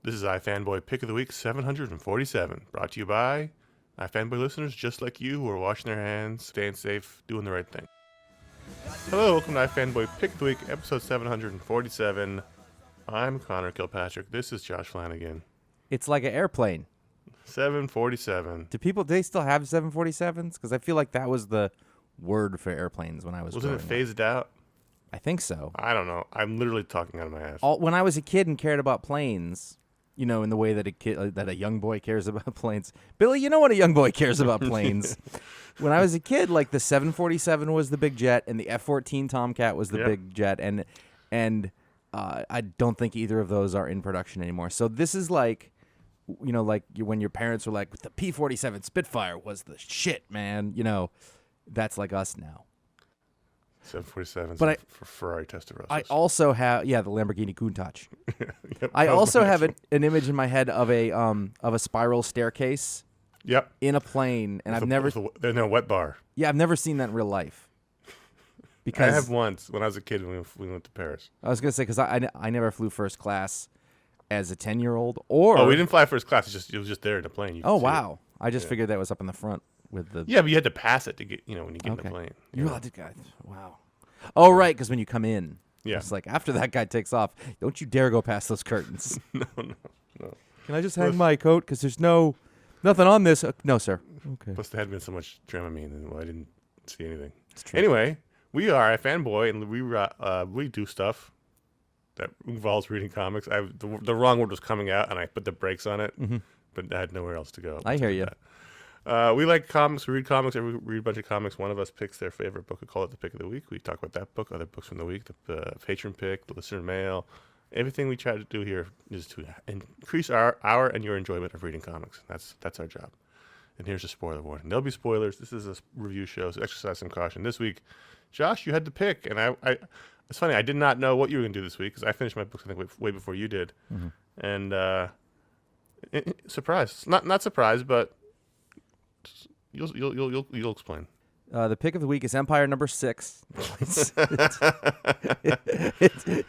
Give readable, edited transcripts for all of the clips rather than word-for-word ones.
This is iFanboy Pick of the Week 747, brought to you by iFanboy listeners just like you who are washing their hands, staying safe, doing the right thing. Hello, welcome to iFanboy Pick of the Week, episode 747. I'm Conor Kilpatrick. This is Josh Flanagan. It's like an airplane. 747. Do they still have 747s? Because I feel like that was the word for airplanes when I was Wasn't it phased out? I think so. I don't know. I'm literally talking out of my ass. When I was a kid and cared about planes, you know, in the way that a young boy cares about planes. Billy, you know what a young boy cares about planes. When I was a kid, like the 747 was the big jet and the F-14 Tomcat was the big jet, and I don't think either of those are in production anymore. So this is like, you know, like when your parents were like, the P-47 Spitfire was the shit, man. You know, that's like us now. 747 but for Ferrari Testarossas. I also have, the Lamborghini Countach. Yep, I also have an image in my head of a spiral staircase. Yep. In a plane, and there's no wet bar. Yeah, I've never seen that in real life. Because I have once when I was a kid when we went to Paris. I was gonna say because I never flew first class as a 10-year-old. Or we didn't fly first class. It was just there in the plane. You could see it. I just figured that was up in the front with the. Yeah, but you had to pass it to get when you get in the plane. You're allowed to go. Wow. Oh right, because when you come in, it's like after that guy takes off, don't you dare go past those curtains. No. Can I just hang my coat? Because there's nothing on this. No, sir. Okay. Plus, there had been so much Dramamine, and I didn't see anything. It's true. Anyway, we are iFanboy, and we do stuff that involves reading comics. The wrong word was coming out, and I put the brakes on it, but I had nowhere else to go. I hear you. We like comics. We read comics. We read a bunch of comics. One of us picks their favorite book. We call it the Pick of the Week. We talk about that book, other books from the week, the Patron Pick, the listener mail. Everything we try to do here is to increase our and your enjoyment of reading comics. That's our job. And here's a spoiler warning. There'll be spoilers. This is a review show, so exercise some caution. This week, Josh, you had to pick, and I it's funny. I did not know what you were going to do this week because I finished my books I think way before you did, and surprise, not surprised, but you'll explain. The pick of the week is Empyre number 6.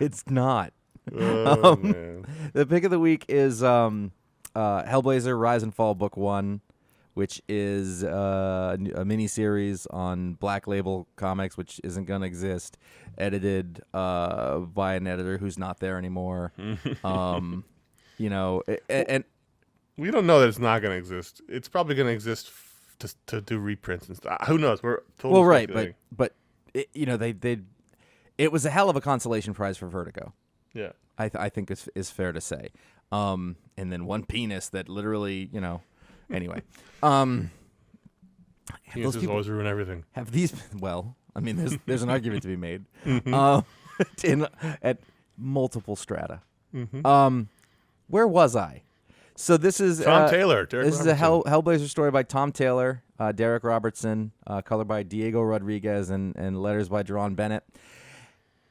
It's not. Oh, man. The pick of the week is Hellblazer Rise and Fall Book 1, which is a mini-series on Black Label Comics, which isn't going to exist, edited by an editor who's not there anymore. And we don't know that it's not going to exist. It's probably going to exist to do reprints and stuff. Who knows? We're totally right, but it was a hell of a consolation prize for Vertigo. Yeah, I think is fair to say. And then one penis that literally, anyway. Penises always ruin everything. Have these? Well, I mean, there's an argument to be made. At multiple strata. Where was I? So this is Tom Taylor. This is a Hellblazer story by Tom Taylor, Derek Robertson, color by Diego Rodriguez, and letters by Jerron Bennett.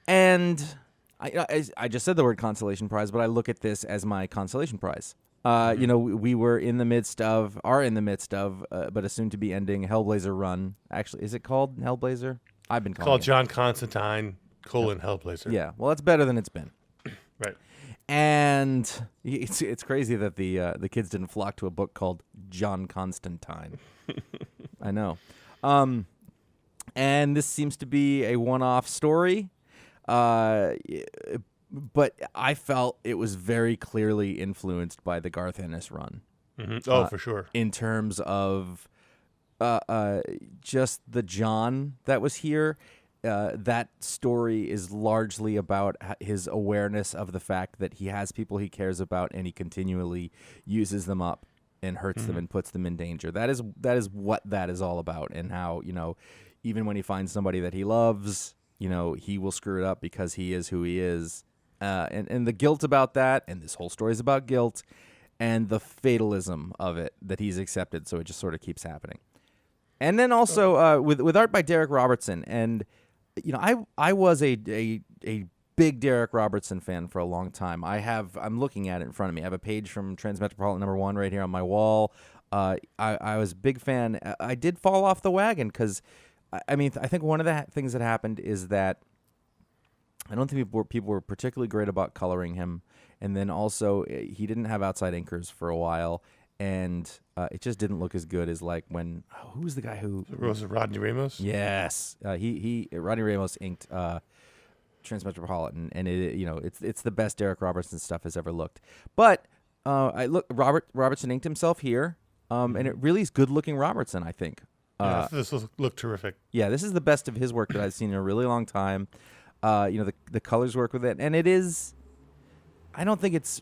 And I just said the word consolation prize, but I look at this as my consolation prize. We were are in the midst of, but a soon-to-be ending Hellblazer run. Actually, is it called Hellblazer? I've been calling it. John Constantine, Hellblazer. Yeah, well, it's better than it's been. Right. And it's crazy that the kids didn't flock to a book called John Constantine. I know. And this seems to be a one-off story. But I felt it was very clearly influenced by the Garth Ennis run. Oh, for sure. In terms of just the John that was here. That story is largely about his awareness of the fact that he has people he cares about and he continually uses them up and hurts them and puts them in danger. That is what that is all about, and how, even when he finds somebody that he loves, he will screw it up because he is who he is. And the guilt about that, and this whole story is about guilt and the fatalism of it that he's accepted, so it just sort of keeps happening. And then also with art by Derek Robertson, and I was a big Derek Robertson fan for a long time. I'm looking at it in front of me. I have a page from Transmetropolitan #1 right here on my wall. I was a big fan. I did fall off the wagon because, I think one of the things that happened is that I don't think people were particularly great about coloring him. And then also, he didn't have outside inkers for a while, and it just didn't look as good as like when who was the guy who Was it Rodney Ramos? Yes, Rodney Ramos inked Transmetropolitan, and it's the best Derek Robertson stuff has ever looked. But Robertson inked himself here, and it really is good looking Robertson, I think. This looked terrific. Yeah, this is the best of his work that I've seen in a really long time. The colors work with it, and it is. I don't think it's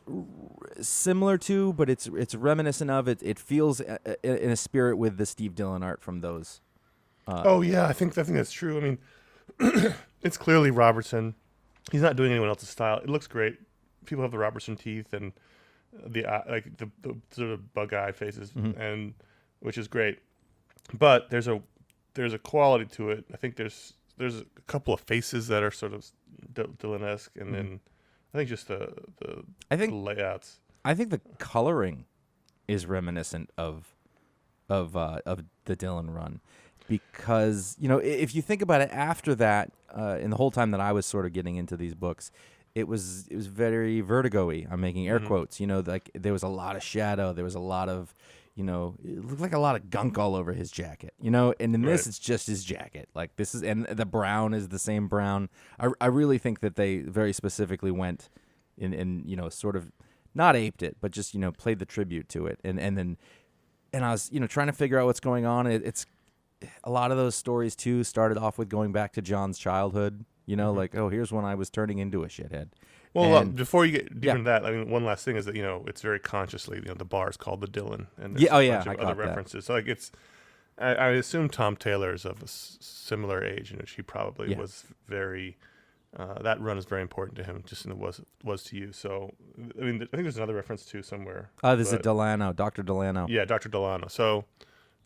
similar to, but it's reminiscent of it. It feels in a spirit with the Steve Dillon art from those. I think that's true. I mean, it's clearly Robertson. He's not doing anyone else's style. It looks great. People have the Robertson teeth and the sort of bug eye faces, and which is great. But there's a quality to it. I think there's a couple of faces that are sort of Dillon-esque, and then I think just the layouts. I think the coloring is reminiscent of the Dillon run, because if you think about it, after that, in the whole time that I was sort of getting into these books, it was very Vertigo-y. I'm making air quotes. Like there was a lot of shadow. There was a lot of it looked like a lot of gunk all over his jacket, and in this, it's just his jacket. Like this is, and the brown is the same brown. I really think that they very specifically went in sort of not aped it, but just, played the tribute to it. And I was, trying to figure out what's going on. It's a lot of those stories too started off with going back to John's childhood, like, oh, here's when I was turning into a shithead. Well, before you get deeper into that, I mean, one last thing is that it's very consciously, the bar is called the Dillon, and there's a bunch of other references. So like I assume Tom Taylor is of a similar age, in which he probably was very. That run is very important to him, just as it was to you. So I mean, I think there's another reference too somewhere. There's a Delano, Dr. Delano. Yeah, Dr. Delano. So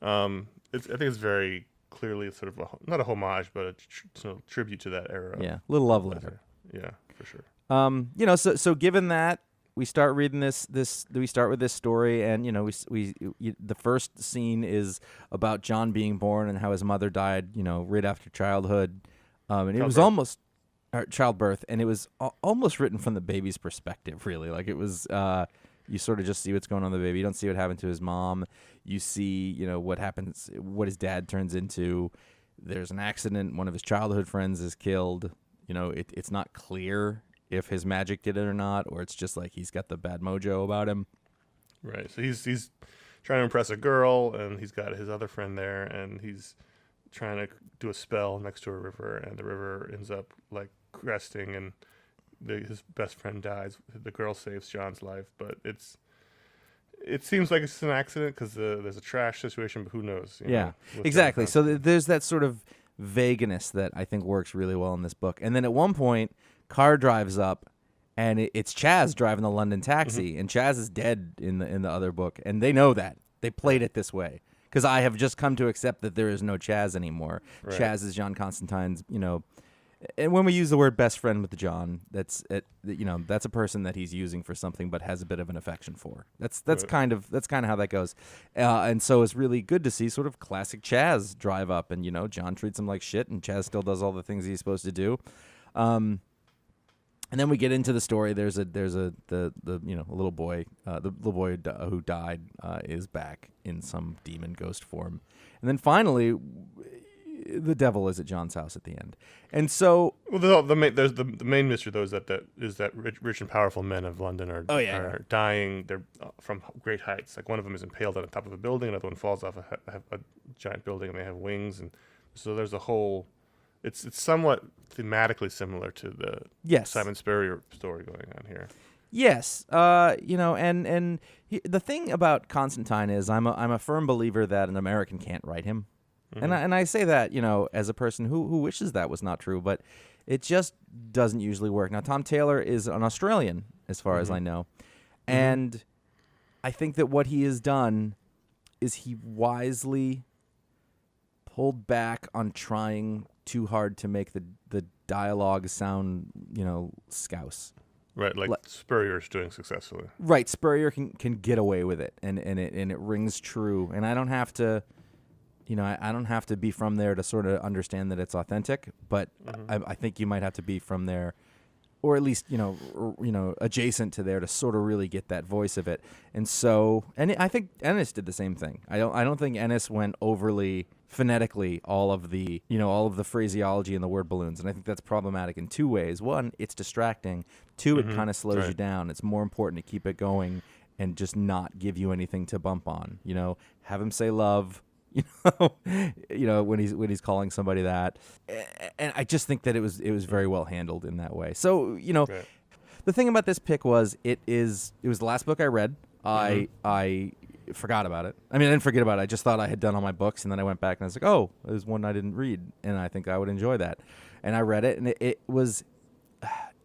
I think it's very clearly sort of not a homage, but a tribute to that era. Yeah, little love letter. Yeah, for sure. So given that, we start reading this. We start with this story, and the first scene is about John being born and how his mother died, right after childhood, and it was almost childbirth, and it was almost written from the baby's perspective. Really, like it was. You sort of just see what's going on with the baby. You don't see what happened to his mom. You see, what happens, what his dad turns into. There's an accident. One of his childhood friends is killed. It's not clear if his magic did it or not, or it's just like he's got the bad mojo about him. Right. So he's trying to impress a girl, and he's got his other friend there, and he's trying to do a spell next to a river, and the river ends up like cresting, and his best friend dies. The girl saves John's life, but it seems like it's an accident because there's a trash situation, but who knows? Exactly. So there's that sort of vagueness that I think works really well in this book. And then at one point, car drives up, and it's Chaz driving the London taxi, and Chaz is dead in the other book, and they know that. They played it this way because I have just come to accept that there is no Chaz anymore. Right. Chaz is John Constantine's, and when we use the word best friend with John, that's a person that he's using for something but has a bit of an affection for. That's right. kind of how that goes. And so it's really good to see sort of classic Chaz drive up, and John treats him like shit, and Chaz still does all the things he's supposed to do. And then we get into the story. There's a little boy. The little boy who died is back in some demon ghost form, and then finally, the devil is at John's house at the end. And so, the main mystery though is that rich and powerful men of London are dying. They're from great heights. Like one of them is impaled on the top of a building. Another one falls off a giant building, and they have wings. And so there's a whole. It's somewhat thematically similar to the Simon Spurrier story going on here. Yes, and the thing about Constantine is I'm a firm believer that an American can't write him, and I say that as a person who wishes that was not true, but it just doesn't usually work. Now Tom Taylor is an Australian, as far as I know, and I think that what he has done is he wisely pulled back on trying too hard to make the dialogue sound, scouse. Right, like Spurrier's doing successfully. Right, Spurrier can get away with it, and it rings true. And I don't have to, I don't have to be from there to sort of understand that it's authentic. But I think you might have to be from there or at least adjacent to there to sort of really get that voice of it. And so, and I think Ennis did the same thing. I don't think Ennis went overly phonetically all of the phraseology and the word balloons, and I think that's problematic in two ways. One, it's distracting. Two, it kind of slows you down. It's more important to keep it going and just not give you anything to bump on. Have him say love. When he's calling somebody that, and I just think that it was very well handled in that way. So the thing about this pick was it was the last book I read. I forgot about it. I mean, I didn't forget about it. I just thought I had done all my books, and then I went back and I was like, oh, there's one I didn't read, and I think I would enjoy that. And I read it, and it was,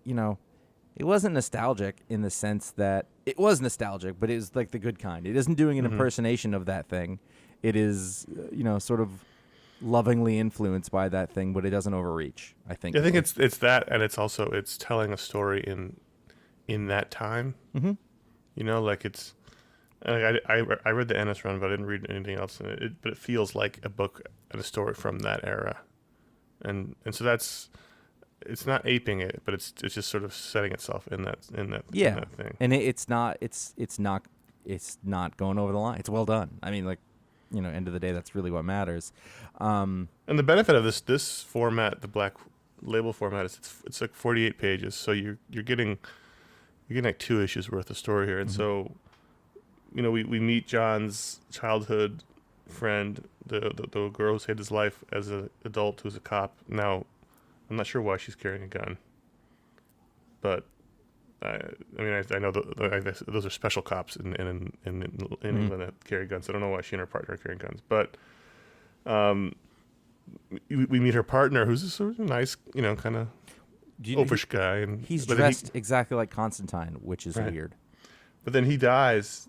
it wasn't nostalgic in the sense that it was nostalgic, but it was like the good kind. It isn't doing an impersonation of that thing. It is, sort of lovingly influenced by that thing, but it doesn't overreach. I think it's that, and it's telling a story in that time. Like it's. I read the Ennis run, but I didn't read anything else in it. But it feels like a book and a story from that era, and so it's not aping it, but it's just sort of setting itself in that thing. And it's not going over the line. It's well done. I mean, end of the day, that's really what matters. And the benefit of this format, the Black Label format, is it's like 48 pages, so you're getting like 2 issues worth of story here, and so. We meet John's childhood friend, the girl who saved his life as an adult who's a cop. Now, I'm not sure why she's carrying a gun, but I know those are special cops in England that carry guns. I don't know why she and her partner are carrying guns, but we meet her partner, who's a sort of nice, kind of oafish guy, and he's dressed exactly like Constantine, which is weird. But then he dies,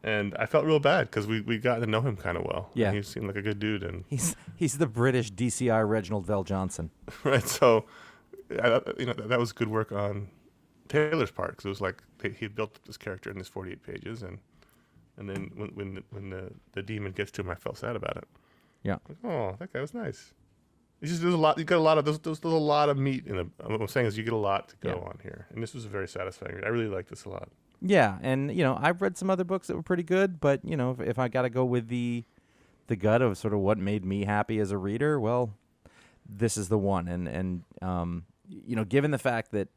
and I felt real bad because we got to know him kind of well. Yeah, and he seemed like a good dude, and he's the British DCI Reginald Vell Johnson, right? So, that was good work on Taylor's part because it was like he built this character in these 48 pages, and then when the demon gets to him, I felt sad about it. Yeah. Like, oh, that guy was nice. It's just there's a lot. You got a lot of there's a lot of meat in what I'm saying is you get a lot to go on here, and this was a very satisfying read. I really liked this a lot. Yeah, and I've read some other books that were pretty good, but if I got to go with the gut of sort of what made me happy as a reader, well, this is the one. And given the fact that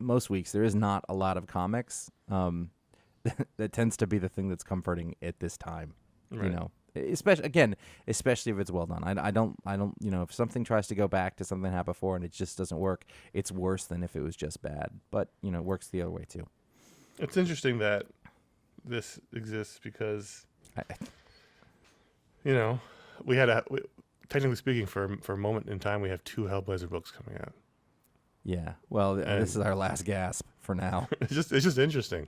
most weeks there is not a lot of comics, that tends to be the thing that's comforting at this time. Right. Especially if it's well done. I don't if something tries to go back to something that happened before and it just doesn't work, it's worse than if it was just bad. But it works the other way too. It's interesting that this exists because, we had technically speaking, for a moment in time, we have 2 Hellblazer books coming out. Yeah, well, this is our last gasp for now. It's just interesting.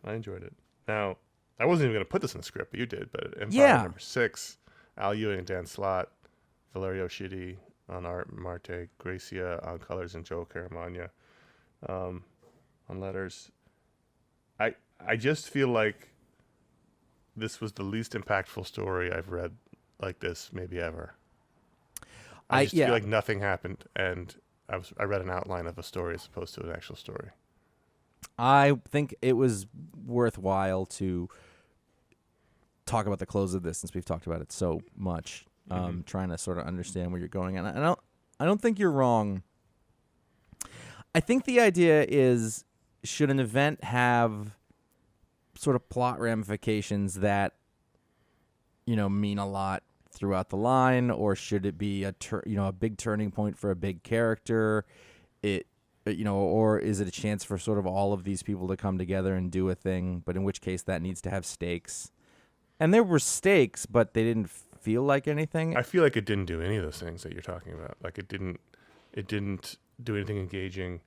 I enjoyed it. Now, I wasn't even going to put this in the script, but you did. But Empyre number 6, Al Ewing and Dan Slott, Valerio Schiti on art, Marte Gracia on colors, and Joe Caramagna on letters. I just feel like this was the least impactful story I've read like this maybe ever. I just feel like nothing happened, and I read an outline of a story as opposed to an actual story. I think it was worthwhile to talk about the close of this since we've talked about it so much, trying to sort of understand where you're going. And I don't think you're wrong. I think the idea is, should an event have sort of plot ramifications that mean a lot throughout the line, or should it be a big turning point for a big character? Or is it a chance for sort of all of these people to come together and do a thing, but in which case that needs to have stakes? And there were stakes, but they didn't feel like anything. I feel like it didn't do any of those things that you're talking about. Like it didn't do anything engaging.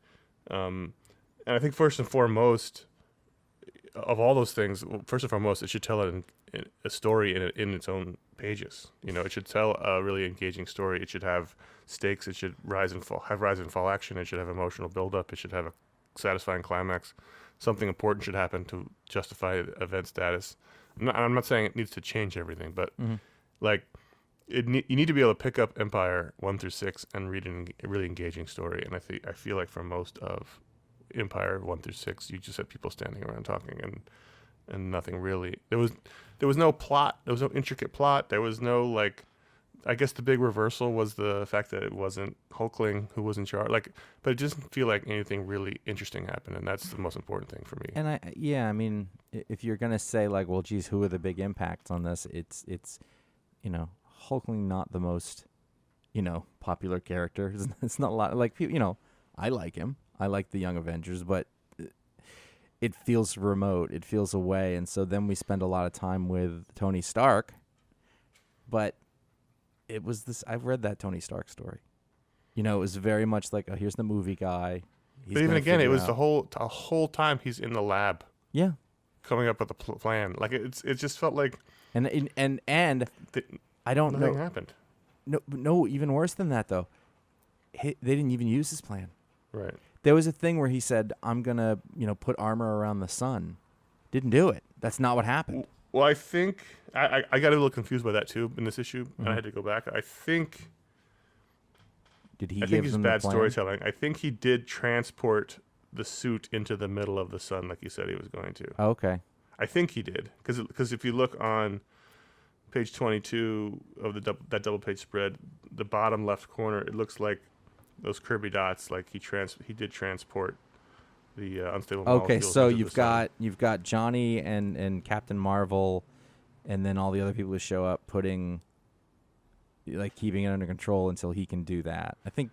And I think first and foremost, of all those things, first and foremost, it should tell a story in its own pages. It should tell a really engaging story. It should have stakes. It should rise and fall action. It should have emotional buildup. It should have a satisfying climax. Something important should happen to justify event status. I'm not saying it needs to change everything, but like you need to be able to pick up Empyre 1 through 6 and read a really engaging story. And I feel like for most of Empyre 1 through 6, you just had people standing around talking and nothing really. There was no plot. There was no intricate plot. There was no like. I guess the big reversal was the fact that it wasn't Hulkling who was in charge. Like, but it doesn't feel like anything really interesting happened, and that's the most important thing for me. And I mean, if you're gonna say like, well, geez, who are the big impacts on this? It's Hulkling not the most, popular character. It's not a lot like I like him. I like the Young Avengers, but it feels remote. It feels away, and so then we spend a lot of time with Tony Stark, but. It was this. I've read that Tony Stark story. It was very much like, oh, here's the movie guy. But even again, it was the whole time he's in the lab. Yeah, coming up with a plan. Like it just felt like. And I don't know. Nothing happened. No. Even worse than that, though. They didn't even use his plan. Right. There was a thing where he said, "I'm gonna, put armor around the sun." Didn't do it. That's not what happened. Well, I think I got a little confused by that too in this issue, and I had to go back. I think it's bad storytelling. I think he did transport the suit into the middle of the sun, like he said he was going to. Okay. I think he did, because if you look on page 22 of that double page spread, the bottom left corner, it looks like those Kirby dots. Like he did transport the unstable molecules. Okay, so you've got Johnny and Captain Marvel, and then all the other people who show up keeping it under control until he can do that. I think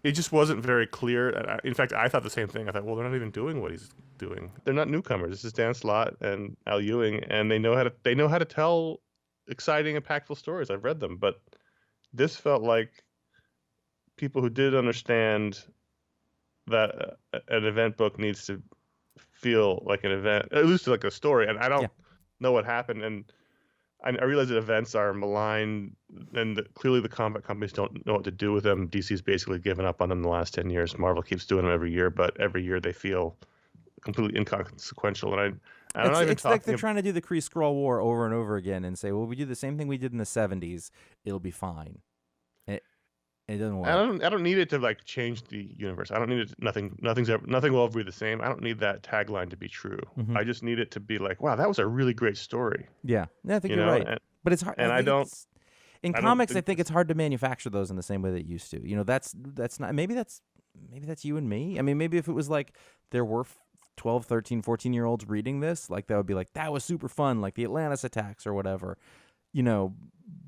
it just wasn't very clear. In fact, I thought the same thing. I thought, well, they're not even doing what he's doing. They're not newcomers. This is Dan Slott and Al Ewing, and they know how to tell exciting, impactful stories. I've read them, but this felt like people who did understand that an event book needs to feel like an event, at least like a story. And I don't know what happened. And I realize that events are maligned, and clearly the comic companies don't know what to do with them. DC's basically given up on them the last 10 years. Marvel keeps doing them every year, but every year they feel completely inconsequential. And it's like they're trying to do the Kree-Skrull War over and over again and say, well, we do the same thing we did in the 70s. It'll be fine. It doesn't work. I don't need it to like change the universe. I don't need it. Nothing will ever be the same. I don't need that tagline to be true. Mm-hmm. I just need it to be like, wow, that was a really great story. Yeah, I think you're right. But it's hard. And in comics, I think it's hard to manufacture those in the same way that it used to. That's not. Maybe that's you and me. I mean, maybe if it was like there were 12, 13, 14-year-olds reading this, like that would be like, that was super fun, like the Atlantis attacks or whatever.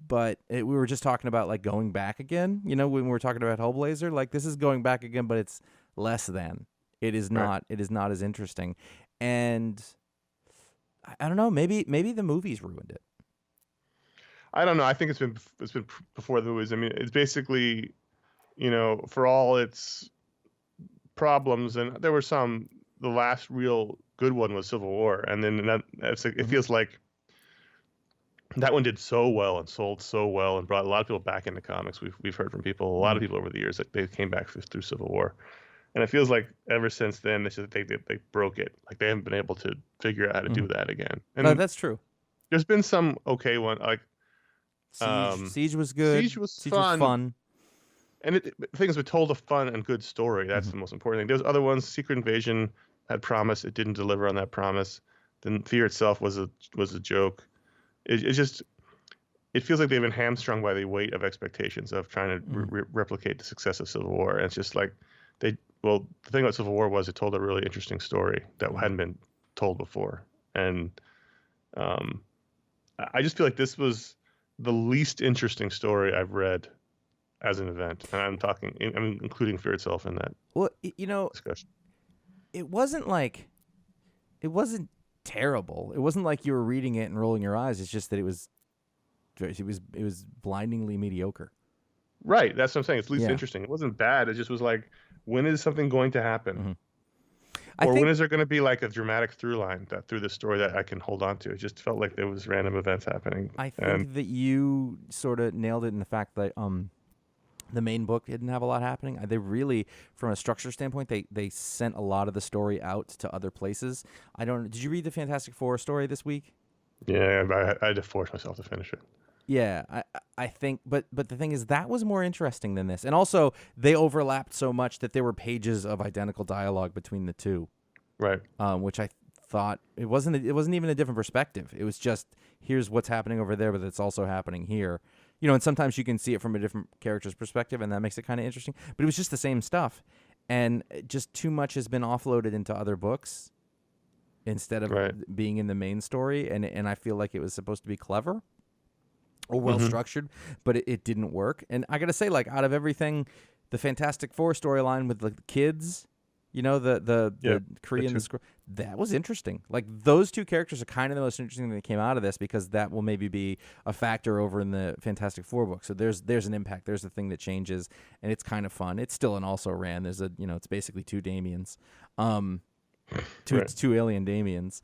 But we were just talking about like going back again, when we were talking about Hellblazer, like this is going back again, but it's less than. It is not. Right. It is not as interesting, and I don't know. Maybe the movies ruined it. I don't know. I think it's been before the movies. I mean, it's basically, for all its problems, and there were some. The last real good one was Civil War, and then it feels like. That one did so well and sold so well and brought a lot of people back into comics. We've heard from people, a lot of people over the years, that they came back through Civil War, and it feels like ever since then they broke it. Like they haven't been able to figure out how to do that again. And no, that's true. There's been some okay one like Siege was good. Siege was fun. And things were told a fun and good story. That's the most important thing. There's other ones. Secret Invasion had promise. It didn't deliver on that promise. Then Fear itself was a joke. It feels like they've been hamstrung by the weight of expectations of trying to replicate the success of Civil War. And it's just like the thing about Civil War was it told a really interesting story that hadn't been told before. And I just feel like this was the least interesting story I've read as an event. And I'm including Fear itself in that discussion. It wasn't terrible. It wasn't like you were reading it and rolling your eyes. It's just that it was blindingly mediocre. Right. That's what I'm saying. It's least interesting. It wasn't bad. It just was like, when is something going to happen? Mm-hmm. When is there going to be like a dramatic through line through the story that I can hold on to? It just felt like there was random events happening. I think that you sort of nailed it in the fact that the main book didn't have a lot happening. They really, from a structure standpoint, they sent a lot of the story out to other places. Did you read the Fantastic Four story this week? Yeah, I had to force myself to finish it. Yeah, I think, but the thing is that was more interesting than this, and also they overlapped so much that there were pages of identical dialogue between the two, Right. which I thought it wasn't even a different perspective. It was just here's what's happening over there, but it's also happening here. And sometimes you can see it from a different character's perspective, and that makes it kind of interesting. But it was just the same stuff, and just too much has been offloaded into other books instead of being in the main story, and I feel like it was supposed to be clever or well structured, but it didn't work. And I gotta say, like, out of everything, the Fantastic Four storyline with the kids, the Korean, that was interesting. Like, those two characters are kind of the most interesting that came out of this, because that will maybe be a factor over in the Fantastic Four book. So there's an impact. There's a thing that changes, and it's kind of fun. It's still an also ran. There's it's basically two Damians, two alien Damians,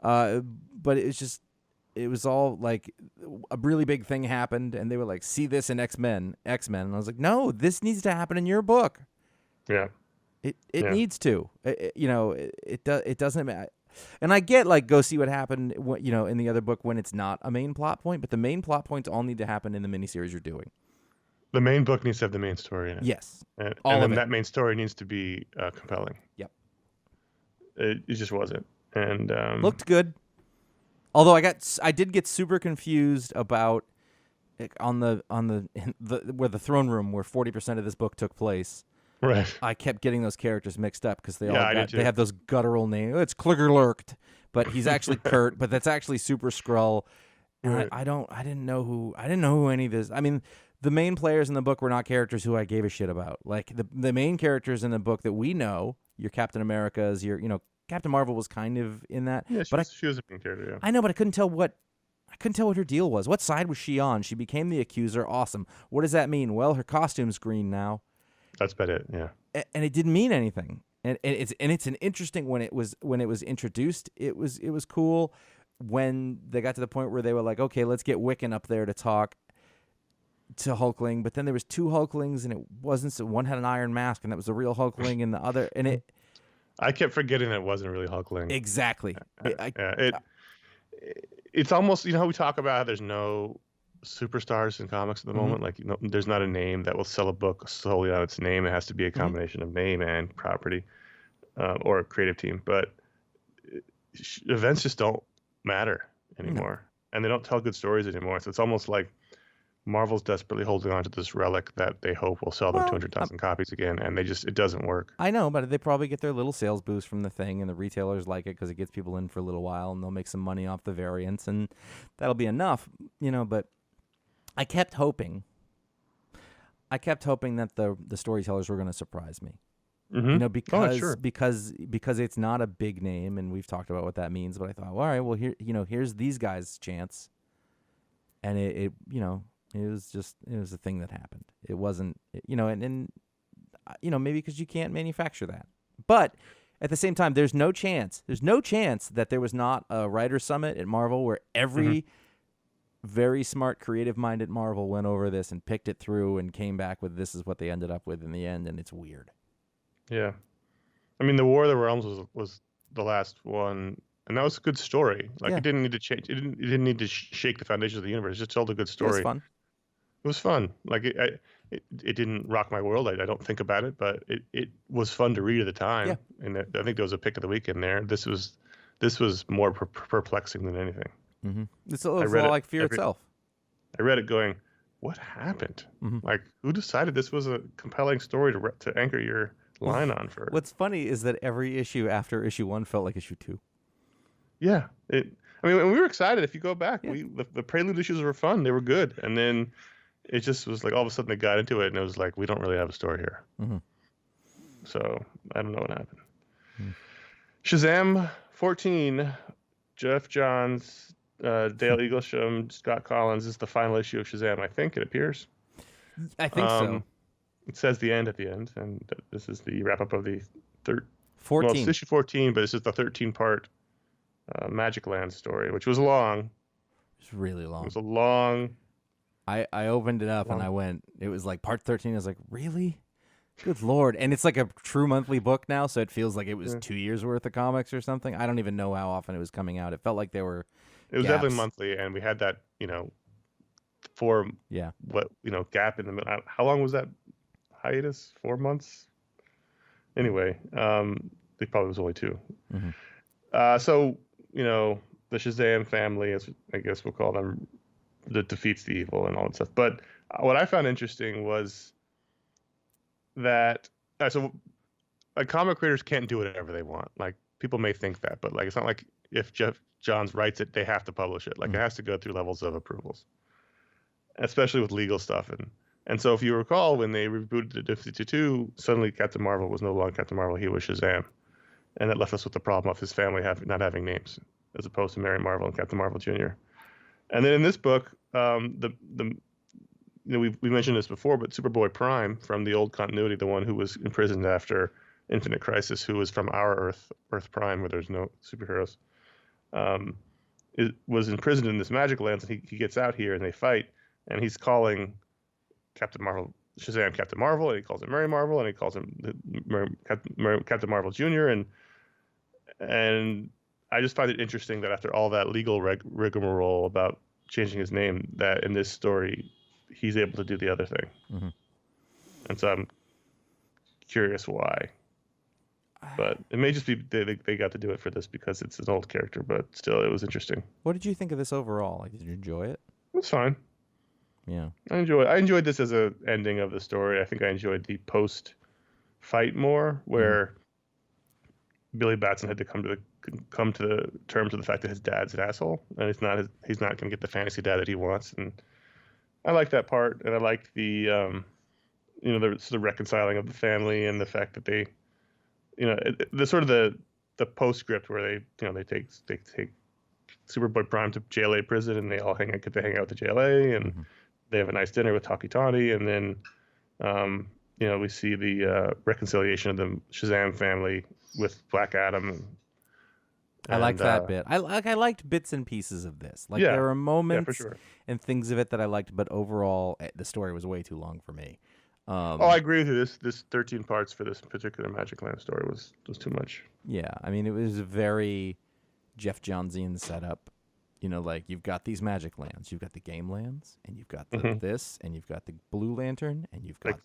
but it's just. It was all like a really big thing happened, and they were like, "See this in X-Men," and I was like, "No, this needs to happen in your book." Yeah, it needs to. It doesn't matter. And I get, like, go see what happened, in the other book when it's not a main plot point, but the main plot points all need to happen in the miniseries you're doing. The main book needs to have the main story in it. Yes, and then that main story needs to be compelling. Yep, it just wasn't, and looked good. Although I did get super confused about on the where the throne room where 40% of this book took place. Right. I kept getting those characters mixed up because they they have those guttural names. It's Cliggerlurked, but he's actually Kurt, but that's actually Super Skrull. And I didn't know who any of this. I mean, the main players in the book were not characters who I gave a shit about. Like the main characters in the book that we know, your Captain America's, your Captain Marvel was kind of in that. Yeah, she was a main character. Yeah. I know, but I couldn't tell what her deal was. What side was she on? She became the accuser. Awesome. What does that mean? Well, her costume's green now. That's about it. Yeah. And it didn't mean anything. And it's an interesting when it was introduced. It was cool when they got to the point where they were like, okay, let's get Wiccan up there to talk to Hulkling. But then there was two Hulklings, and it wasn't. So one had an iron mask, and that was the real Hulkling, and the other, and it. I kept forgetting that it wasn't really Hulkling. Exactly. It's almost, how we talk about how there's no superstars in comics at the moment. Like, there's not a name that will sell a book solely on its name. It has to be a combination of name and property, or a creative team. But events just don't matter anymore, and they don't tell good stories anymore. So it's almost like Marvel's desperately holding on to this relic that they hope will sell them 200,000 copies again, and it doesn't work. I know, but they probably get their little sales boost from the thing, and the retailers like it because it gets people in for a little while, and they'll make some money off the variants, and that'll be enough, But I kept hoping that the storytellers were going to surprise me, because it's not a big name, and we've talked about what that means. But I thought, well, all right, well, here's these guys' chance, and it was a thing that happened. It wasn't, and maybe because you can't manufacture that. But at the same time, there's no chance that there was not a writer's summit at Marvel where every very smart, creative-minded Marvel went over this and picked it through and came back with this is what they ended up with in the end, and it's weird. Yeah. I mean, the War of the Realms was the last one. And that was a good story. Like, it didn't need to change. It didn't need to shake the foundations of the universe. It just told a good story. It was fun. It was fun. Like, it didn't rock my world. I don't think about it, but it was fun to read at the time. Yeah. And I think there was a pick of the week in there. This was more perplexing than anything. Mm-hmm. It's a little like Fear itself. I read it going, what happened? Like, who decided this was a compelling story to anchor your line on for? What's funny is that every issue after issue 1 felt like issue 2. Yeah, we were excited. If you go back, the prelude issues were fun. They were good, and then it just was like all of a sudden they got into it, and it was like we don't really have a story here. So I don't know what happened. Shazam 14, Jeff Johns, Dale Eaglesham, Scott Collins is the final issue of Shazam. I think it appears. I think so. It says the end at the end, and this is the wrap up of the 14. Well, it's issue 14, but this is the 13-part. Magic Land story, which was long. It's really long. It was a long. I opened it up and I went. It was like part 13. I was like, really? Good Lord! And it's like a true monthly book now, so it feels like it was 2 years worth of comics or something. I don't even know how often it was coming out. It felt like they were. It was definitely monthly, and we had that 4 Yeah. gap in the middle. How long was that hiatus? 4 months. Anyway, it probably was only 2. Mm-hmm. So the Shazam family, as I guess we'll call them, that defeats the evil and all that stuff. But what I found interesting was that like comic creators can't do whatever they want. Like people may think that, but like it's not like if Jeff Johns writes it, they have to publish it. Like it has to go through levels of approvals, especially with legal stuff. And so if you recall, when they rebooted the 52, suddenly Captain Marvel was no longer Captain Marvel. He was Shazam, and that left us with the problem of his family not having names, as opposed to Mary Marvel and Captain Marvel Jr. And then in this book, we mentioned this before, but Superboy Prime from the old continuity, the one who was imprisoned after Infinite Crisis, who was from our Earth Prime, where there's no superheroes, was imprisoned in this magic lands, and he gets out here, and they fight, and he's calling Captain Marvel Shazam Captain Marvel, and he calls him Mary Marvel, and he calls him Captain Marvel Jr. And I just find it interesting that after all that legal rigmarole about changing his name, that in this story he's able to do the other thing. Mm-hmm. And so I'm curious why. But it may just be they got to do it for this because it's an old character, but still, it was interesting. What did you think of this overall? Like, did you enjoy it? It's fine. Yeah. I enjoyed this as a ending of the story. I think I enjoyed the post-fight more, where Billy Batson had to come to the terms with the fact that his dad's an asshole, and he's not going to get the fantasy dad that he wants. And I like that part, and I like the the reconciling of the family and the fact that they, the sort of the postscript where they take Superboy Prime to JLA prison, and they all get to hang out at the JLA, and they have a nice dinner with Taki Tani, and then we see the reconciliation of the Shazam family with Black Adam. I like that bit. I liked bits and pieces of this. Like there are moments for sure. and things of it that I liked, but overall the story was way too long for me. I agree with you. This 13 parts for this particular Magic Land story was too much. Yeah, I mean, it was very Jeff Johnsian setup. Like you've got these Magic Lands, you've got the game lands, and you've got this, and you've but the Blue Lantern, and you've got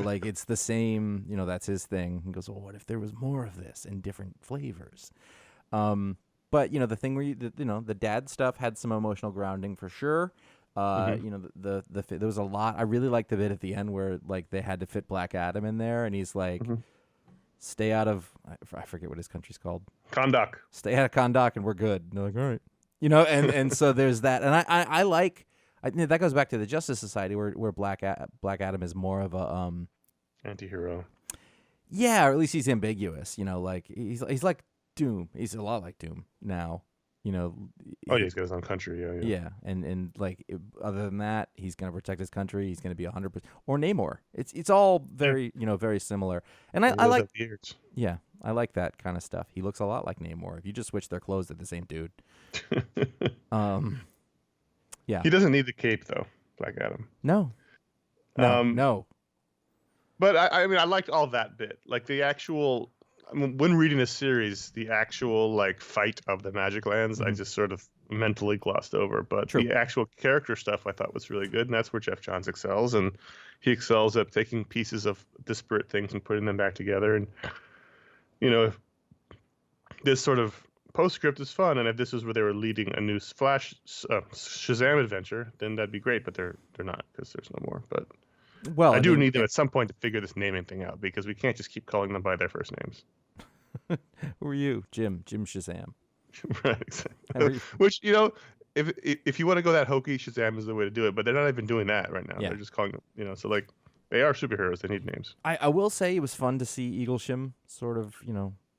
like it's the same. That's his thing. He goes, well, what if there was more of this in different flavors? But the thing where the dad stuff had some emotional grounding for sure. There was a lot. I really liked the bit at the end where like they had to fit Black Adam in there, and he's like, "Stay out of I forget what his country's called. Kahndaq. Stay out of Kahndaq, and we're good." And they're like, "All right," and so there's that, and I like. That goes back to the Justice Society where Black Adam is more of a anti-hero. Yeah, or at least he's ambiguous. Like he's like Doom. He's a lot like Doom now. Oh yeah, he's got his own country. Yeah, and like other than that, he's gonna protect his country. He's gonna be 100%. Or Namor. It's all very very similar. And I like I like that kind of stuff. He looks a lot like Namor. If you just switch their clothes, they're the same dude. Yeah. He doesn't need the cape though, Black Adam. No. No. But I mean, I liked all that bit, like the actual. When reading this series, the actual like fight of the Magic Lands, I just sort of mentally glossed over. But the actual character stuff I thought was really good, and that's where Jeff Johns excels. And he excels at taking pieces of disparate things and putting them back together. And this sort of postscript is fun. And if this is where they were leading a new Shazam adventure, then that'd be great. But they're not, because there's no more. But I do need them at some point to figure this naming thing out, because we can't just keep calling them by their first names. Who are you? Jim Shazam. Right, exactly. Which, if you want to go that hokey, Shazam is the way to do it, but they're not even doing that right now. Yeah. They're just calling them, so like they are superheroes. They need names. I will say it was fun to see Eaglesham sort of,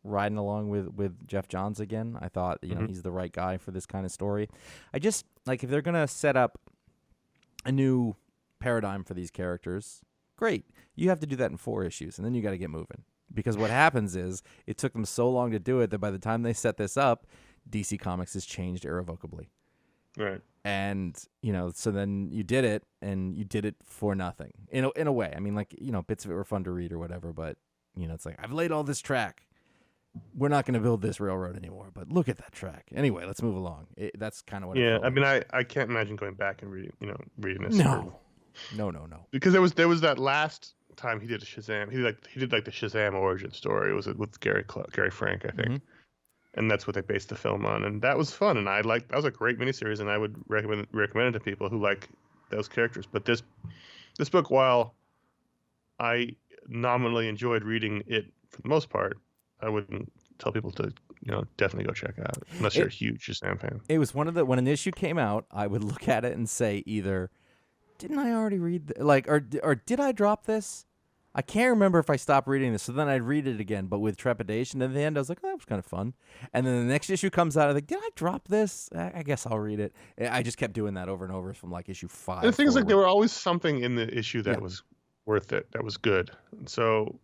riding along with Jeff Johns again. I thought, he's the right guy for this kind of story. I just, like, if they're going to set up a new paradigm for these characters, great. You have to do that in 4 issues, and then you got to get moving. Because what happens is it took them so long to do it that by the time they set this up, DC Comics has changed irrevocably. Right. And, so then you did it, and you did it for nothing. In a way. I mean, like, bits of it were fun to read or whatever, but, it's like, I've laid all this track. we're not going to build this railroad anymore, but look at that track. Anyway, let's move along. That's kind of what. Yeah, it felt I mean, like. I can't imagine going back and reading this. No. Because there was that last time he did a Shazam. He did like the Shazam origin story. It was with Gary Frank, I think, Mm-hmm. and that's what they based the film on. And that was fun, and that was a great miniseries, and I would recommend it to people who like those characters. But this book, while I nominally enjoyed reading it for the most part, I wouldn't tell people to definitely go check it out unless you're a huge Shazam fan. It was one of when an issue came out, I would look at it and say either, didn't I already read or did I drop this? I can't remember if I stopped reading this. So then I'd read it again, but with trepidation. And at the end, I was like, oh, that was kind of fun. And then the next issue comes out, I'm like, did I drop this? I guess I'll read it. I just kept doing that over and over from like issue 5. And the thing is, like, there were always something in the issue that was worth it, that was good. And so,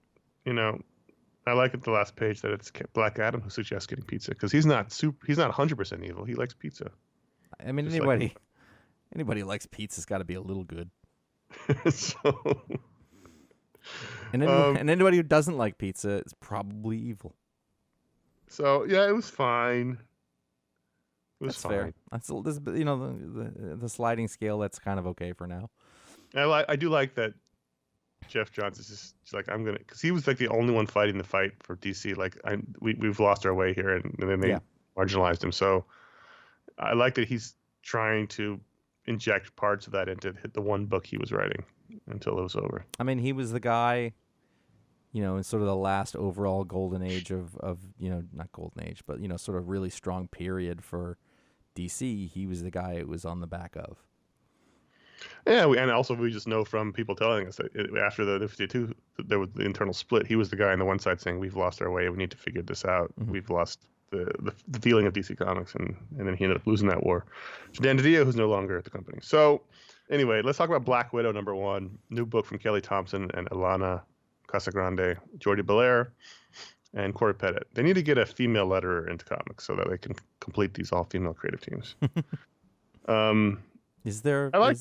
I like at the last page that it's Black Adam who suggests getting pizza, because he's not 100% evil. He likes pizza. I mean, anybody who likes pizza's got to be a little good. So, and anybody who doesn't like pizza is probably evil. So yeah, it was fine. That's fine. Fair. That's the sliding scale. That's kind of okay for now. I do like that. Jeff Johns is just like, I'm gonna, because he was like the only one fighting the fight for DC. Like we've lost our way here, and then they marginalized him. So I like that he's trying to inject parts of that into the one book he was writing until it was over. I mean, he was the guy, in sort of the last overall golden age of not golden age, but sort of really strong period for DC. He was the guy it was on the back of. Yeah, and also we just know from people telling us that after the 52, there was the internal split. He was the guy on the one side saying, we've lost our way, we need to figure this out. Mm-hmm. We've lost the feeling of DC Comics, and then he ended up losing that war to Dan DiDio, who's no longer at the company. So anyway, let's talk about Black Widow #1, new book from Kelly Thompson and Ilana Casagrande, Jordi Belair, and Corey Pettit. They need to get a female letterer into comics so that they can complete these all-female creative teams. Is there? I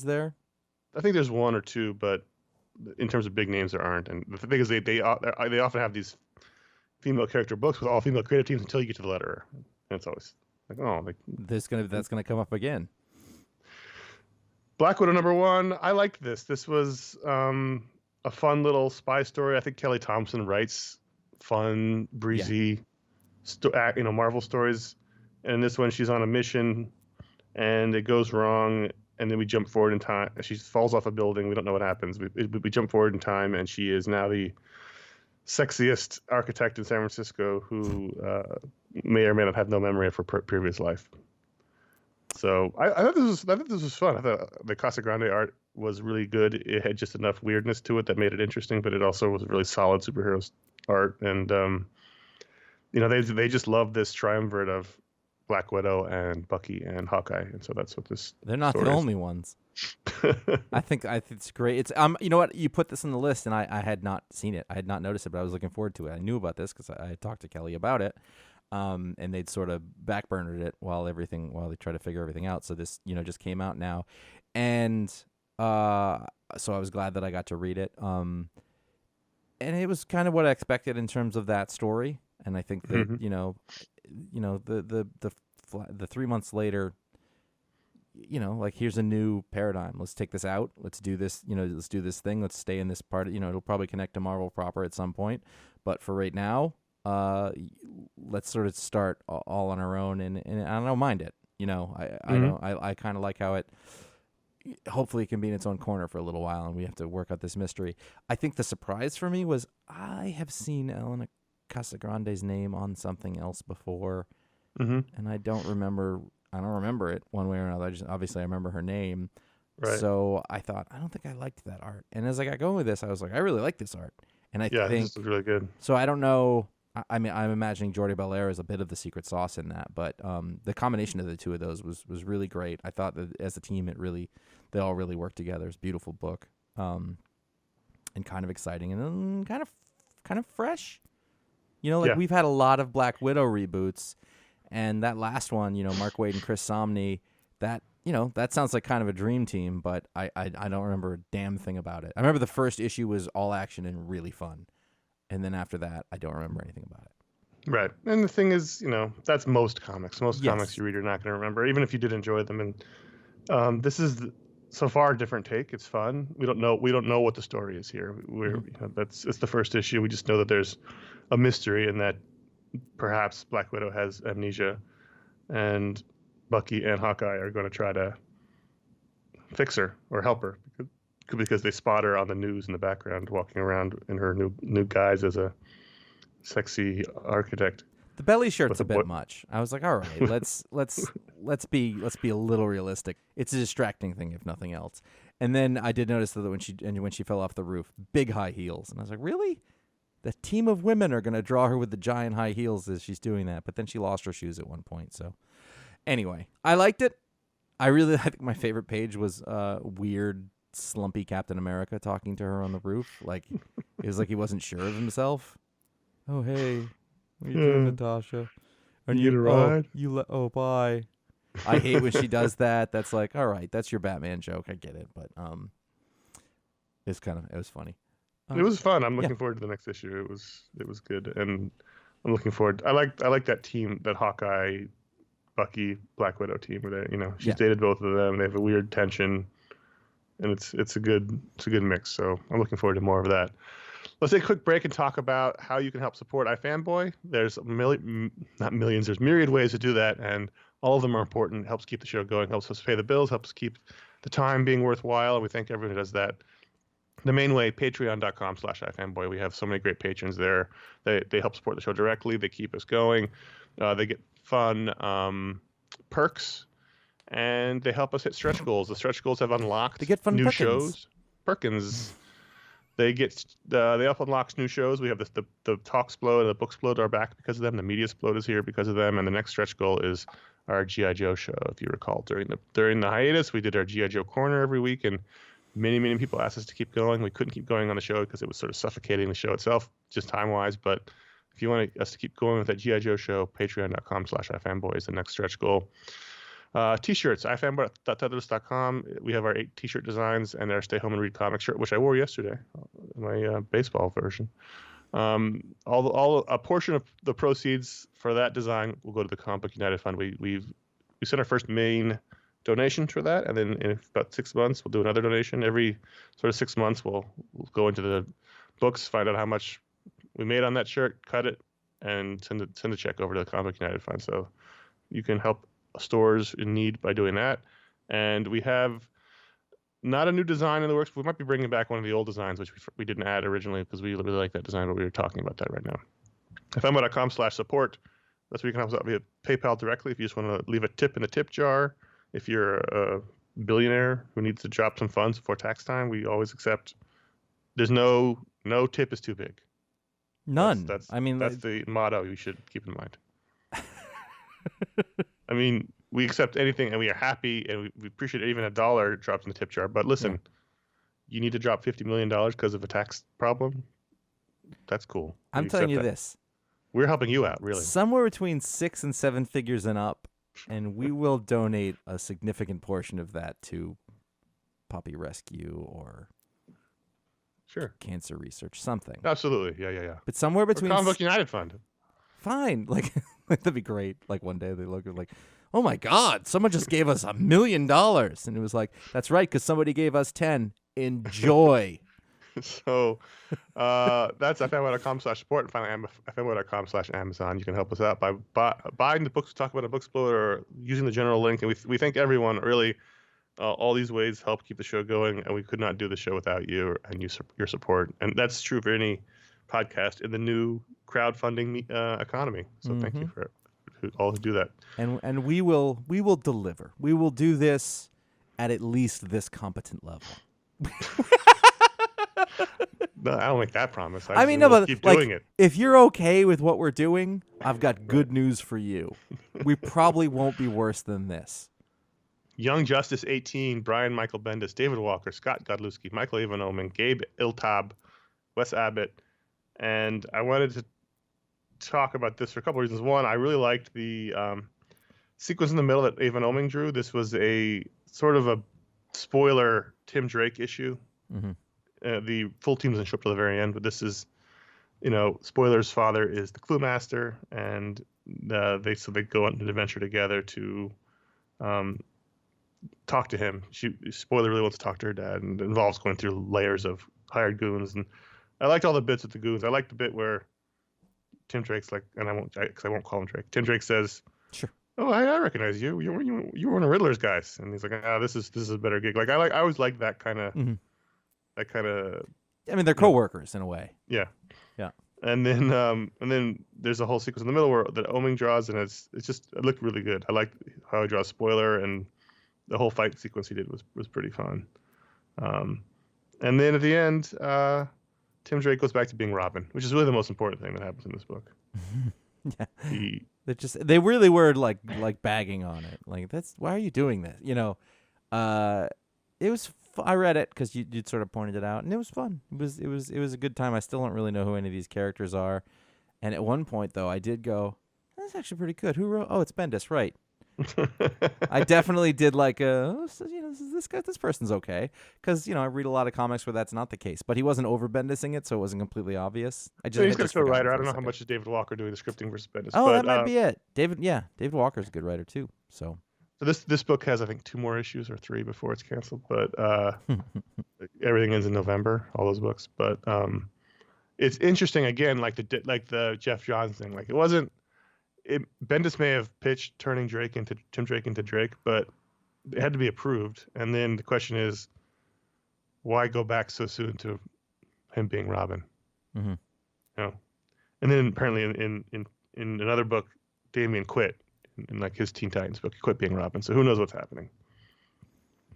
think there's one or two, but in terms of big names, there aren't. And the thing is, they often have these female character books with all female creative teams until you get to the letterer, and it's always like, oh, that's gonna come up again. Black Widow #1. I liked this. This was a fun little spy story. I think Kelly Thompson writes fun, breezy, Marvel stories. And in this one, she's on a mission, and it goes wrong. And then we jump forward in time. She falls off a building. We don't know what happens. We jump forward in time, and she is now the sexiest architect in San Francisco who may or may not have no memory of her previous life. So I thought this was fun. I thought the Casagrande art was really good. It had just enough weirdness to it that made it interesting, but it also was really solid superheroes art. And they just love this triumvirate of Black Widow and Bucky and Hawkeye, and so that's what this. They're not the only ones. I think it's great. It's you know what, you put this on the list, and I had not seen it. I had not noticed it, but I was looking forward to it. I knew about this because I had talked to Kelly about it, and they'd sort of backburnered it while they tried to figure everything out. So this just came out now, and so I was glad that I got to read it. And it was kind of what I expected in terms of that story, and I think that the 3 months later, like, here's a new paradigm. Let's take this out. Let's do this. Let's do this thing. Let's stay in this part. It'll probably connect to Marvel proper at some point, but for right now, let's sort of start all on our own, and I don't mind it. I kind of like how it. Hopefully, it can be in its own corner for a little while, and we have to work out this mystery. I think the surprise for me was I have seen Elena Casagrande's name on something else before, and I don't remember it one way or another. Obviously I remember her name, right? So I thought, I don't think I liked that art, and as I got going with this, I was like, I really like this art, and I think this is really good. So I don't know. I mean, I'm imagining Jordi Belair is a bit of the secret sauce in that, but the combination of the two of those was really great. I thought that as a team, they all really worked together. It's a beautiful book, and kind of exciting, and kind of fresh. We've had a lot of Black Widow reboots, and that last one, Mark Waid and Chris Samnee, that sounds like kind of a dream team, but I don't remember a damn thing about it. I remember the first issue was all action and really fun, and then after that, I don't remember anything about it. Right. And the thing is, that's most comics. Most comics Yes. you read are not going to remember, even if you did enjoy them. And this is so far a different take. It's fun. We don't know what the story is here. It's the first issue. We just know that there's a mystery and that perhaps Black Widow has amnesia, and Bucky and Hawkeye are going to try to fix her or help her because they spot her on the news in the background walking around in her new guise as a sexy architect. The belly shirt's a bit much. I was like, all right, let's be a little realistic. It's a distracting thing, if nothing else. And then I did notice that when she fell off the roof, big high heels, and I was like, really? The team of women are going to draw her with the giant high heels as she's doing that. But then she lost her shoes at one point. So anyway, I liked it. I think my favorite page was weird, slumpy Captain America talking to her on the roof. Like it was like he wasn't sure of himself. Oh, hey. What are you doing, Natasha? And you get a ride? Bye. I hate when she does that. That's like, all right, that's your Batman joke. I get it, but it was funny. It was fun. I'm looking forward to the next issue. It was good, and I'm looking forward. I like that team, that Hawkeye, Bucky, Black Widow team. Where she's dated both of them. They have a weird tension, and it's a good mix. So I'm looking forward to more of that. Let's take a quick break and talk about how you can help support iFanboy. There's not millions. There's myriad ways to do that, and all of them are important. It helps keep the show going, helps us pay the bills, helps keep the time being worthwhile, and we thank everyone who does that. The main way, patreon.com/iFanboy. We have so many great patrons there. They help support the show directly. They keep us going. They get fun perks, and they help us hit stretch goals. The stretch goals have unlocked they get fun new Perkins. shows. Perkins. They help unlock new shows. We have the Talksplode and the Booksplode are back because of them. The Mediasplode is here because of them. And the next stretch goal is our G.I. Joe show. If you recall, during the hiatus, we did our G.I. Joe Corner every week, and many people asked us to keep going. We couldn't keep going on the show because it was sort of suffocating the show itself, just time-wise. But if you want us to keep going with that G.I. Joe show, patreon.com/iFanboy is the next stretch goal. T-shirts, iFanboy.threadless.com. We have our 8 T-shirt designs and our Stay Home and Read comic shirt, which I wore yesterday, my baseball version. A portion of the proceeds for that design will go to the Comic Book United Fund. We sent our first main donation for that, and then in about 6 months we'll do another donation. Every sort of 6 months we'll go into the books, find out how much we made on that shirt, cut it, and send the check over to the Comic Book United Fund. So you can help stores in need by doing that. And we have not a new design in the works. We might be bringing back one of the old designs, which we didn't add originally because we really like that design, but we were talking about that right now. iFanboy.com/support. That's where you can help us out via PayPal directly if you just want to leave a tip in the tip jar. If you're a billionaire who needs to drop some funds before tax time, we always accept. There's no tip is too big. None. That's the motto you should keep in mind. I mean, we accept anything, and we are happy, and we appreciate even $1 dropped in the tip jar. But listen, you need to drop $50 million because of a tax problem. That's cool. I'm telling you this. We're helping you out, really. Somewhere between 6 and 7 figures and up, and we will donate a significant portion of that to puppy rescue or cancer research, something. Absolutely, yeah. But somewhere between Comic Book United Fund. Fine, like that'd be great. Like one day they look at like, oh my God, someone just gave us $1 million, and it was like, that's right, because somebody gave us 10. Enjoy. So that's iFanboy.com/support, and finally iFanboy.com/Amazon. You can help us out by buying the books we talk about at Booksplode or using the general link. And we thank everyone. Really, all these ways help keep the show going, and we could not do the show without you and your support. And that's true for any podcast in the new crowdfunding economy. So thank you for all who do that. And we will deliver. We will do this at least this competent level. No, I don't make that promise. I mean, no, but keep like, doing it. If you're okay with what we're doing, I've got good news for you. We probably won't be worse than this. Young Justice 18, Brian Michael Bendis, David Walker, Scott Godlewski, Michael Avon Omen, Gabe Iltab, Wes Abbott. And I wanted to talk about this for a couple of reasons. One, I really liked the sequence in the middle that Avon Omen drew. This was a sort of a spoiler Tim Drake issue. Mm-hmm. The full team doesn't show up till the very end, but this is Spoiler's father is the Clue Master, and they go on an adventure together to talk to him. Spoiler really wants to talk to her dad, and it involves going through layers of hired goons. And I liked all the bits with the goons. I liked the bit where Tim Drake's like, and I won't call him Drake. Tim Drake says, Sure. "Oh, I recognize you. You were one of Riddler's guys." And he's like, this is a better gig. Like I always like that kind of I mean, they're coworkers in a way. Yeah. Yeah. And then there's a whole sequence in the middle where that Oming draws, and it looked really good. I liked how he draws Spoiler, and the whole fight sequence he did was pretty fun. And then at the end, Tim Drake goes back to being Robin, which is really the most important thing that happens in this book. Yeah. They really were like bagging on it. Like, why are you doing this? It was. I read it because you'd sort of pointed it out, and it was fun. It was a good time. I still don't really know who any of these characters are, and at one point though, I did go, "That's actually pretty good." Who wrote? Oh, it's Bendis, right? I definitely did this person's okay, because I read a lot of comics where that's not the case, but he wasn't over Bendising it, so it wasn't completely obvious. He's got a writer. I don't know how much is David Walker doing the scripting versus Bendis. Oh, that might be it. David Walker's a good writer too. So this book has, I think, 2 more issues or 3 before it's canceled, but everything ends in November. All those books, but it's interesting again, like the Jeff Johns thing. Like Bendis may have pitched turning Tim Drake into Drake, but it had to be approved. And then the question is, why go back so soon to him being Robin? Mm-hmm. And then apparently in another book, Damian quit in like his Teen Titans book. He quit being Robin. So who knows what's happening?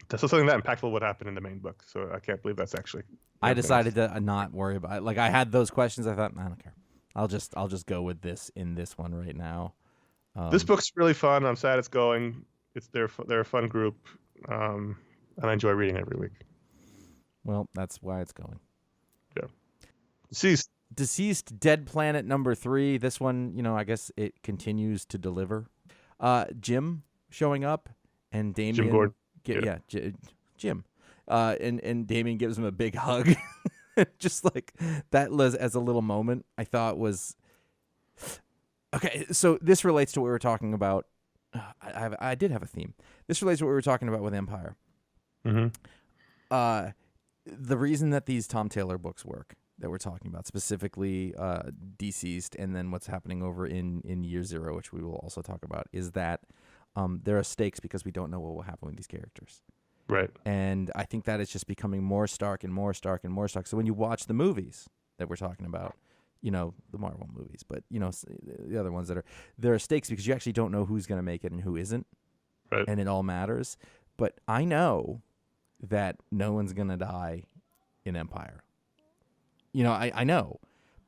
That's something that impactful would happen in the main book. So I can't believe that's actually. I decided to not worry about it. Like, I had those questions. I thought, I don't care. I'll just go with this in this one right now. This book's really fun. I'm sad it's going. They're a fun group, and I enjoy reading every week. Well, that's why it's going. Yeah. DCeased Dead Planet #3. This one, I guess it continues to deliver. Jim showing up, and Damian. Jim Gordon. Jim. And Damian gives him a big hug. Just like that, as a little moment, I thought was okay. So this relates to what we were talking about. I did have a theme. This relates to what we were talking about with Empyre. Mm-hmm. The reason that these Tom Taylor books work, that we're talking about, specifically DCeased, and then what's happening over in Year Zero, which we will also talk about, is that there are stakes because we don't know what will happen with these characters. Right. And I think that is just becoming more stark and more stark and more stark. So when you watch the movies that we're talking about, the Marvel movies, but, the other ones there are stakes because you actually don't know who's going to make it and who isn't. Right. And it all matters. But I know that no one's going to die in Empyre. I know.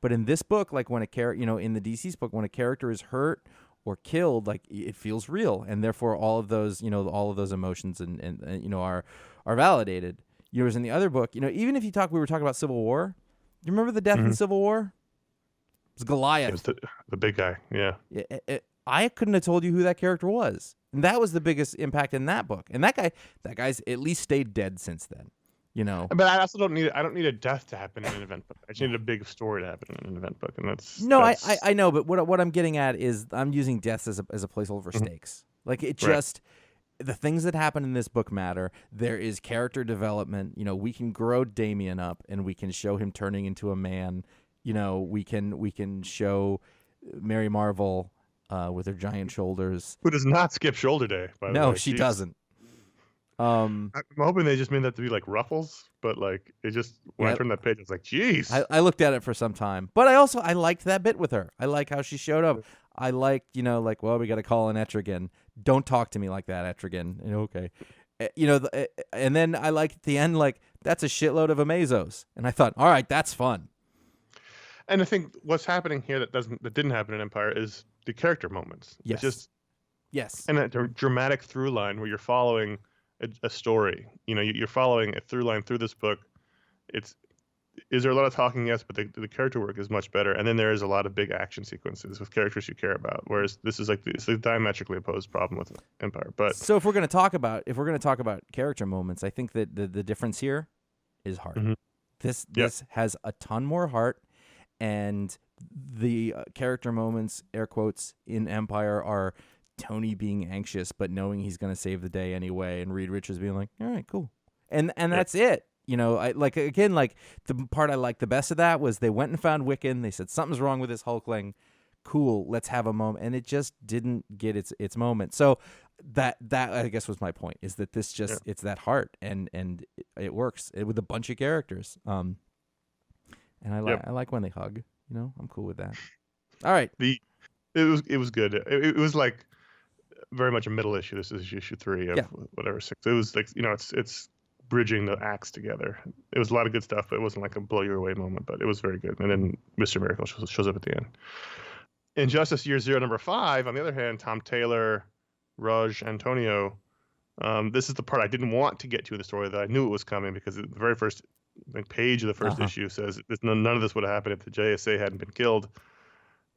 But in this book, like when a character, in the DC's book, when a character is hurt or killed, like it feels real, and therefore all of those emotions and are validated. Whereas in the other book, even if we were talking about Civil War, you remember the death in Civil War? It was Goliath. It was the big guy. Yeah. I couldn't have told you who that character was, and that was the biggest impact in that book. And that guy's at least stayed dead since then. But I also don't need a death to happen in an event book. I just need a big story to happen in an event book, and that's I know, but what I'm getting at is I'm using deaths as a placeholder for stakes. Like it just the things that happen in this book matter. There is character development. We can grow Damian up, and we can show him turning into a man. We can show Mary Marvel with her giant shoulders, who does not skip shoulder day. By the way. No, she doesn't. I'm hoping they just mean that to be like ruffles, but like it just when I turned that page, I was like, "Geez." I looked at it for some time, but I liked that bit with her. I like how she showed up. I liked, well, we got to call in Etrigan. Don't talk to me like that, Etrigan. Okay, and then I liked at the end, like that's a shitload of Amazos, and I thought, all right, that's fun. And I think what's happening here that didn't happen in Empyre is the character moments. Yes. Yes. And that dramatic through line where you're following a story. You're following a through line through this book. Is there a lot of talking? Yes, but the character work is much better. And then there is a lot of big action sequences with characters you care about. Whereas this is it's the diametrically opposed problem with Empyre. But so if we're going to talk about character moments, I think that the difference here is heart. Mm-hmm. This has a ton more heart, and the character moments, air quotes, in Empyre are Tony being anxious but knowing he's going to save the day anyway, and Reed Richards being like, all right, cool, and that's it. I the part I liked the best of that was they went and found Wiccan. They said something's wrong with this Hulkling. Cool, let's have a moment, and it just didn't get its moment. So that I guess was my point, is that this just it's that heart, and it works with a bunch of characters. And I like when they hug. I'm cool with that. All right, it was good. It was like very much a middle issue. This is issue 3 of whatever 6. It was like it's bridging the acts together. It was a lot of good stuff, but it wasn't like a blow you away moment. But it was very good. And then Mr. Miracle shows up at the end. Injustice Year Zero number 5, on the other hand, Tom Taylor, Raj Antonio. This is the part I didn't want to get to in the story that I knew it was coming, because the very first page of the first issue says none of this would have happened if the JSA hadn't been killed.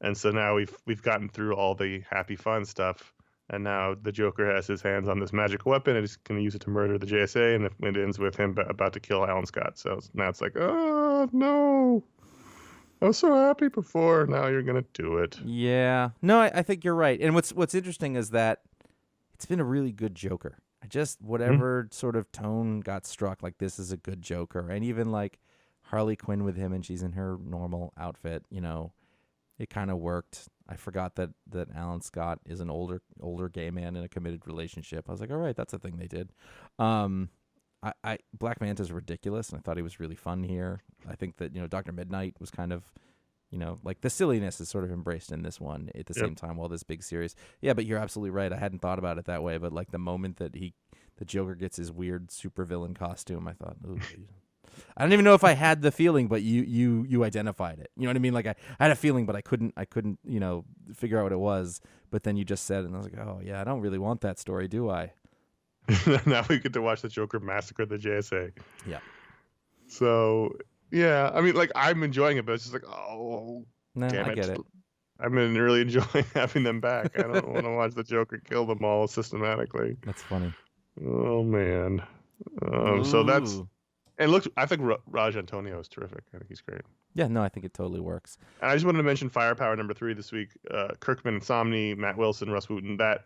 And so now we've gotten through all the happy fun stuff, and now the Joker has his hands on this magic weapon and he's going to use it to murder the JSA, and it ends with him about to kill Alan Scott. So now it's like, oh no. I was so happy before. Now you're gonna do it. Yeah. No, I think you're right. And what's interesting is that it's been a really good Joker. Whatever sort of tone got struck, like, this is a good Joker. And even like Harley Quinn with him, and she's in her normal outfit, it kind of worked. I forgot that Alan Scott is an older gay man in a committed relationship. I was like, all right, that's a thing they did. Black Manta's ridiculous, and I thought he was really fun here. I think that Dr. Midnight was kind of, like, the silliness is sort of embraced in this one at the same time, while this big series. Yeah, but you're absolutely right. I hadn't thought about it that way, but like the moment that the Joker gets his weird supervillain costume, I thought, ooh. I don't even know if I had the feeling, but you identified it. You know what I mean? Like I had a feeling, but I couldn't figure out what it was. But then you just said it, and I was like, oh yeah, I don't really want that story, do I? Now we get to watch the Joker massacre the JSA. Yeah. So yeah, I mean, like, I'm enjoying it, but it's just like, oh, no, damn I get it. I've been really enjoying having them back. I don't want to watch the Joker kill them all systematically. That's funny. Oh man. So that's, and look, I think Raj Antonio is terrific. I think he's great. Yeah, no, I think it totally works. And I just wanted to mention Firepower number 3 this week. Kirkman and Somni, Matt Wilson, Russ Wooten. That,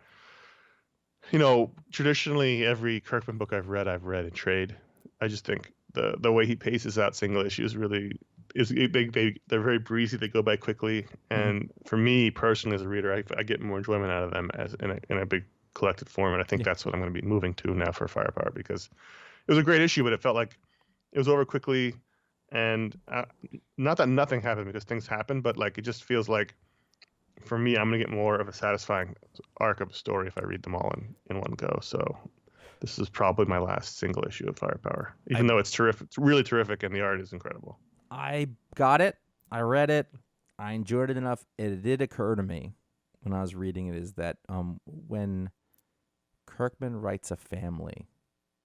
traditionally every Kirkman book I've read in trade. I just think the way he paces out single issues really is they're very breezy. They go by quickly, and for me personally as a reader, I get more enjoyment out of them as in a big collected form. And I think that's what I'm going to be moving to now for Firepower, because it was a great issue, but it felt like it was over quickly. And not that nothing happened, because things happen, but like it just feels like, for me, I'm gonna get more of a satisfying arc of a story if I read them all in one go. So this is probably my last single issue of Firepower, even though it's terrific. It's really terrific, and the art is incredible. I got it. I read it. I enjoyed it enough. It did occur to me when I was reading it, is that when Kirkman writes a family,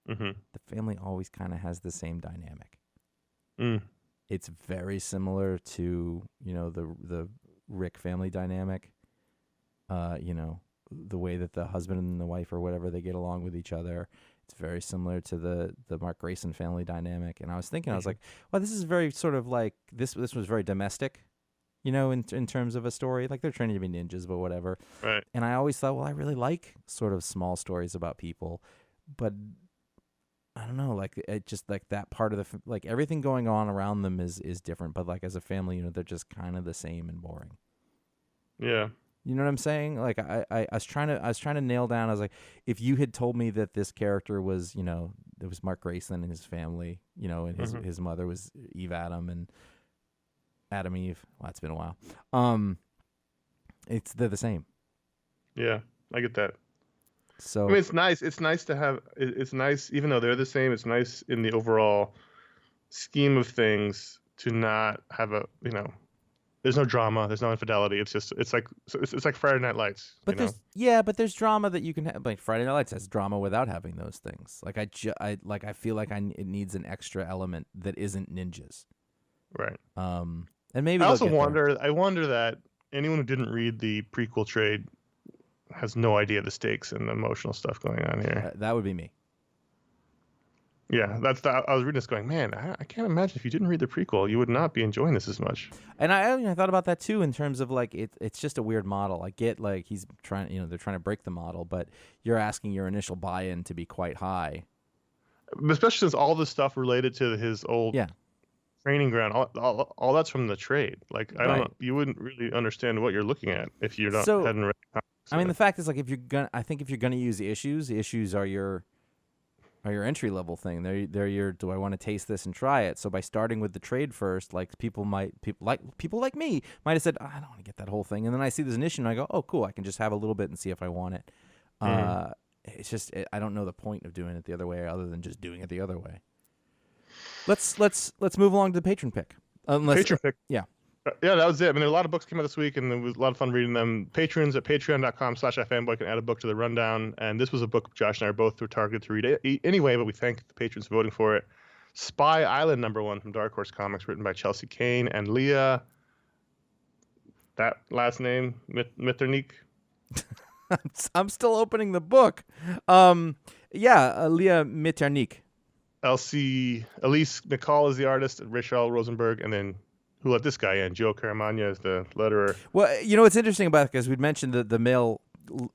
the family always kind of has the same dynamic. It's very similar to the Rick family dynamic. The way that the husband and the wife or whatever, they get along with each other. It's very similar to the Mark Grayson family dynamic. And I was thinking, I was like, well, this is very sort of like this was very domestic, in terms of a story. Like, they're training to be ninjas, but whatever. Right. And I always thought, well, I really like sort of small stories about people, but I don't know, like, it just, like, that part of like, everything going on around them is different, but like, as a family, they're just kind of the same and boring. Yeah. You know what I'm saying? Like, I was trying to nail down. I was like, if you had told me that this character was, there was Mark Grayson and his family, and his mother was Eve Adam and Adam Eve. Well, that's been a while. They're the same. Yeah, I get that. So I mean, it's nice. It's nice to have. It's nice, even though they're the same. It's nice in the overall scheme of things to not have a. There's no drama. There's no infidelity. It's just. It's like Friday Night Lights. But but there's drama that you can have. Like, Friday Night Lights has drama without having those things. Like, I feel like it needs an extra element that isn't ninjas. Right. And maybe I also wonder. I wonder that anyone who didn't read the prequel trade has no idea the stakes and the emotional stuff going on here. That would be me. Yeah, I was reading this going, man, I can't imagine if you didn't read the prequel, you would not be enjoying this as much. And I thought about that too in terms of like it's just a weird model. I get like he's trying, they're trying to break the model, but you're asking your initial buy-in to be quite high. Especially since all the stuff related to his old Yeah. training ground, all that's from the trade. Like, I don't Right. know, you wouldn't really understand what you're looking at if you So hadn't read the comics. I mean, the fact is, like, I think if you're gonna use the issues are your entry level thing. They're your, do I want to taste this and try it? So by starting with the trade first, like people like me might have said, I don't want to get that whole thing, and then I see there's an issue and I go, oh cool, I can just have a little bit and see if I want it. It's just I don't know the point of doing it the other way other than just doing it the other way. Let's move along to the patron pick. Patron pick. Yeah. Yeah, that was it. I mean, there were a lot of books came out this week, and it was a lot of fun reading them. Patrons at patreon.com/iFanboy can add a book to the rundown. And this was a book Josh and I both were targeted to read anyway, but we thank the patrons for voting for it. Spy Island #1 from Dark Horse Comics, written by Chelsea Kane and Leah. That last name, Mitternick. I'm still opening the book. Leah Mitternick. Elise McCall is the artist, Rachel Rosenberg, and then who let this guy in? Joe Caramagna is the letterer. Well, what's interesting about it, because we'd mentioned the male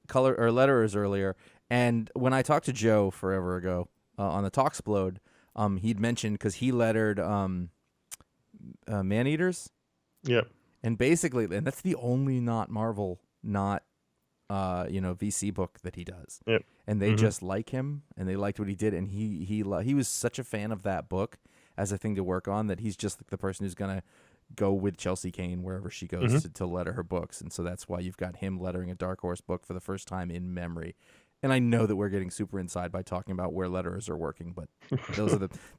color or letterers earlier, and when I talked to Joe forever ago on the Talksplode, he'd mentioned, because he lettered Man-Eaters. Yep. And basically, and that's the only not Marvel, not VC book that he does. Yep. And they just like him, and they liked what he did, and he was such a fan of that book as a thing to work on that he's just like the person who's gonna go with Chelsea Kane wherever she goes to letter her books. And so that's why you've got him lettering a Dark Horse book for the first time in memory. And I know that we're getting super inside by talking about where letterers are working, but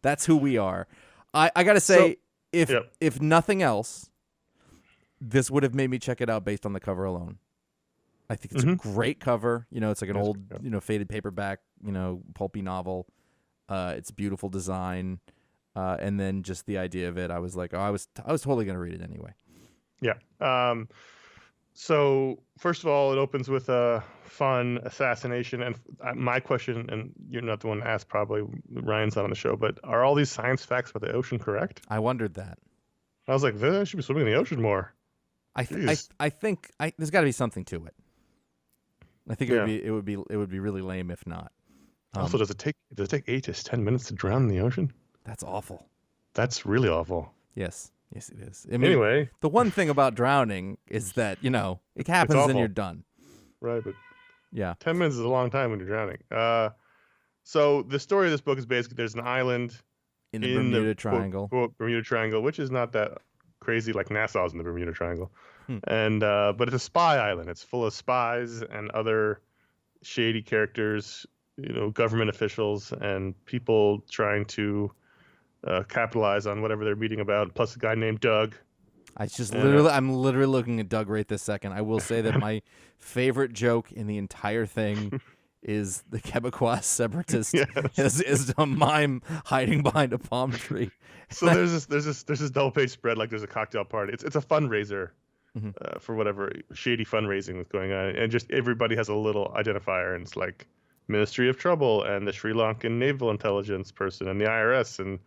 that's who we are. I gotta say, if nothing ulse, this would have made me check it out based on the cover alone. I think it's a great cover. It's like an old, faded paperback, pulpy novel. It's beautiful design. And then just the idea of it, I was like, I was totally going to read it anyway. Yeah. So first of all, it opens with a fun assassination. And my question, and you're not the one to ask, probably Ryan's not on the show, but are all these science facts about the ocean correct? I wondered that. I was like, they should be swimming in the ocean more. I think there's got to be something to it. I think it would be really lame if not. Also, does it take 8 to 10 minutes to drown in the ocean? That's awful. That's really awful. Yes, it is. I mean, anyway, the one thing about drowning is that it happens and you're done. Right, but 10 minutes is a long time when you're drowning. So the story of this book is basically there's an island in the Bermuda Triangle. Quote, Bermuda Triangle, which is not that crazy, like Nassau's in the Bermuda Triangle. And but it's a spy island. It's full of spies and other shady characters, government officials and people trying to capitalize on whatever they're meeting about. Plus a guy named Doug. I'm literally looking at Doug right this second. I will say that my favorite joke in the entire thing is the Quebecois separatist is a mime hiding behind a palm tree. So there's this double page spread like there's a cocktail party. It's a fundraiser for whatever shady fundraising that's going on, and just everybody has a little identifier, and it's like Ministry of Trouble and the Sri Lankan Naval Intelligence person and the IRS and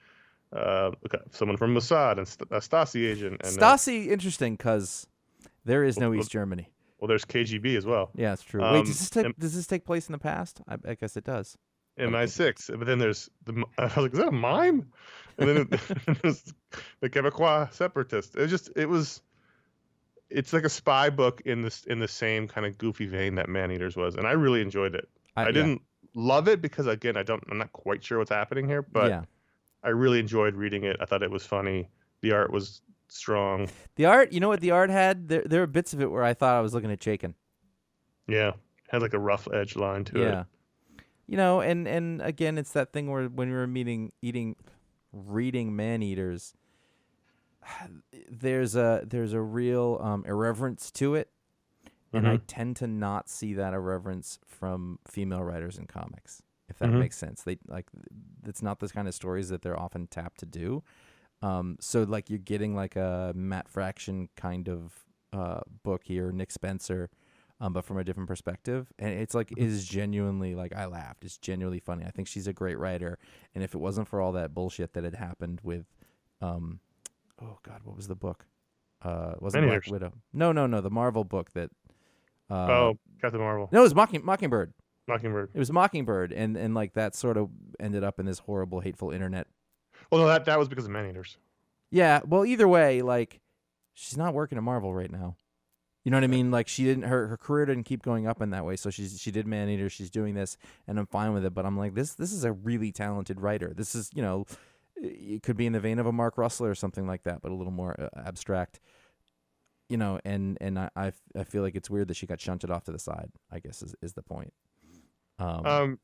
someone from Mossad and a Stasi agent. And, Stasi, interesting because there is no East Germany. Well, there's KGB as well. Yeah, it's true. Wait, does this take place in the past? I guess it does. MI6, but then there's I was like, is that a mime? And then there's the Quebecois separatist. It's like a spy book in the same kind of goofy vein that Man-Eaters was, and I really enjoyed it. I didn't love it because again, I'm not quite sure what's happening here, but I really enjoyed reading it. I thought it was funny. The art was strong. The art, what the art had? There were bits of it where I thought I was looking at Chaykin. Yeah, had like a rough edge line to it. Yeah, and again, it's that thing where when we were reading Man-Eaters, there's a real irreverence to it, and I tend to not see that irreverence from female writers in comics, if that makes sense. They it's not this kind of stories that they're often tapped to do. So like you're getting like a Matt Fraction kind of book here, Nick Spencer, but from a different perspective. And it's like is genuinely like I laughed. It's genuinely funny. I think she's a great writer. And if it wasn't for all that bullshit that had happened with, oh God, what was the book? It wasn't Black Widow. No, the Marvel book that. Captain Marvel. No, it was Mockingbird. Mockingbird. It was Mockingbird, and like that sort of ended up in this horrible, hateful internet. Well, no, that was because of Maneaters. Yeah, well, either way, like she's not working at Marvel right now. You know what I mean? Like she didn't, her career didn't keep going up in that way. So she did Maneater. She's doing this, and I'm fine with it. But I'm like, this is a really talented writer. This is, you know, it could be in the vein of a Mark Russell or something like that, but a little more abstract. You know, and I feel like it's weird that she got shunted off to the side, I guess is the point. So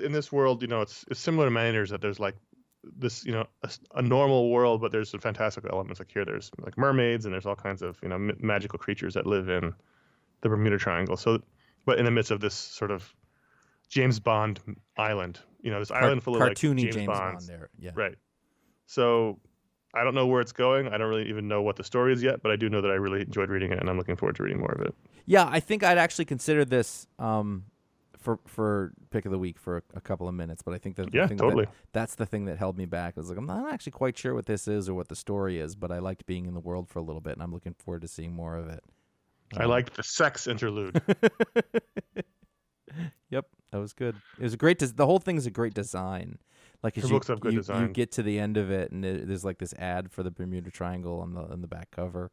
in this world, you know, it's similar to Maneaters, that there's like this, you know, a normal world, but there's some fantastical elements. Like here, there's like mermaids, and there's all kinds of, you know, magical creatures that live in the Bermuda Triangle. So, but in the midst of this sort of James Bond island, you know, this island full of cartoony like James Bond there, yeah, right. So I don't know where it's going. I don't really even know what the story is yet, but I do know that I really enjoyed reading it, and I'm looking forward to reading more of it. Yeah, I think I'd actually consider this for pick of the week for a couple of minutes, but I think that that's the thing that held me back. I was like, I'm not actually quite sure what this is or what the story is, but I liked being in the world for a little bit, and I'm looking forward to seeing more of it. I liked the sex interlude. Yep, that was good. It was a great. The whole thing is a great design. Like as you get to the end of it, and there's like this ad for the Bermuda Triangle on the back cover.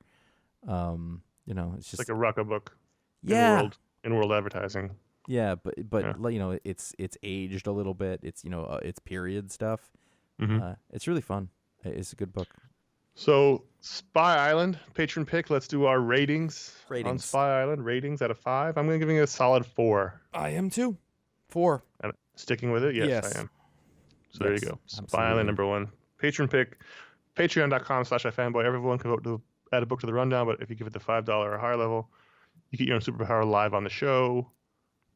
You know, it's just like a Rucka book. Yeah, in world advertising. Yeah, but yeah. You know, it's aged a little bit. It's, you know, it's period stuff. Mm-hmm. It's really fun. It's a good book. So Spy Island, patron pick. Let's do our ratings on Spy Island. Ratings out of 5. I'm going to give it a solid 4. I am too. 4. And sticking with it? Yes, I am. So there you go. Absolutely. Spy Island number 1. Patron pick. Patreon.com/iFanboy. Everyone can vote to add a book to the rundown, but if you give it the $5 or higher level, you get your own superpower live on the show,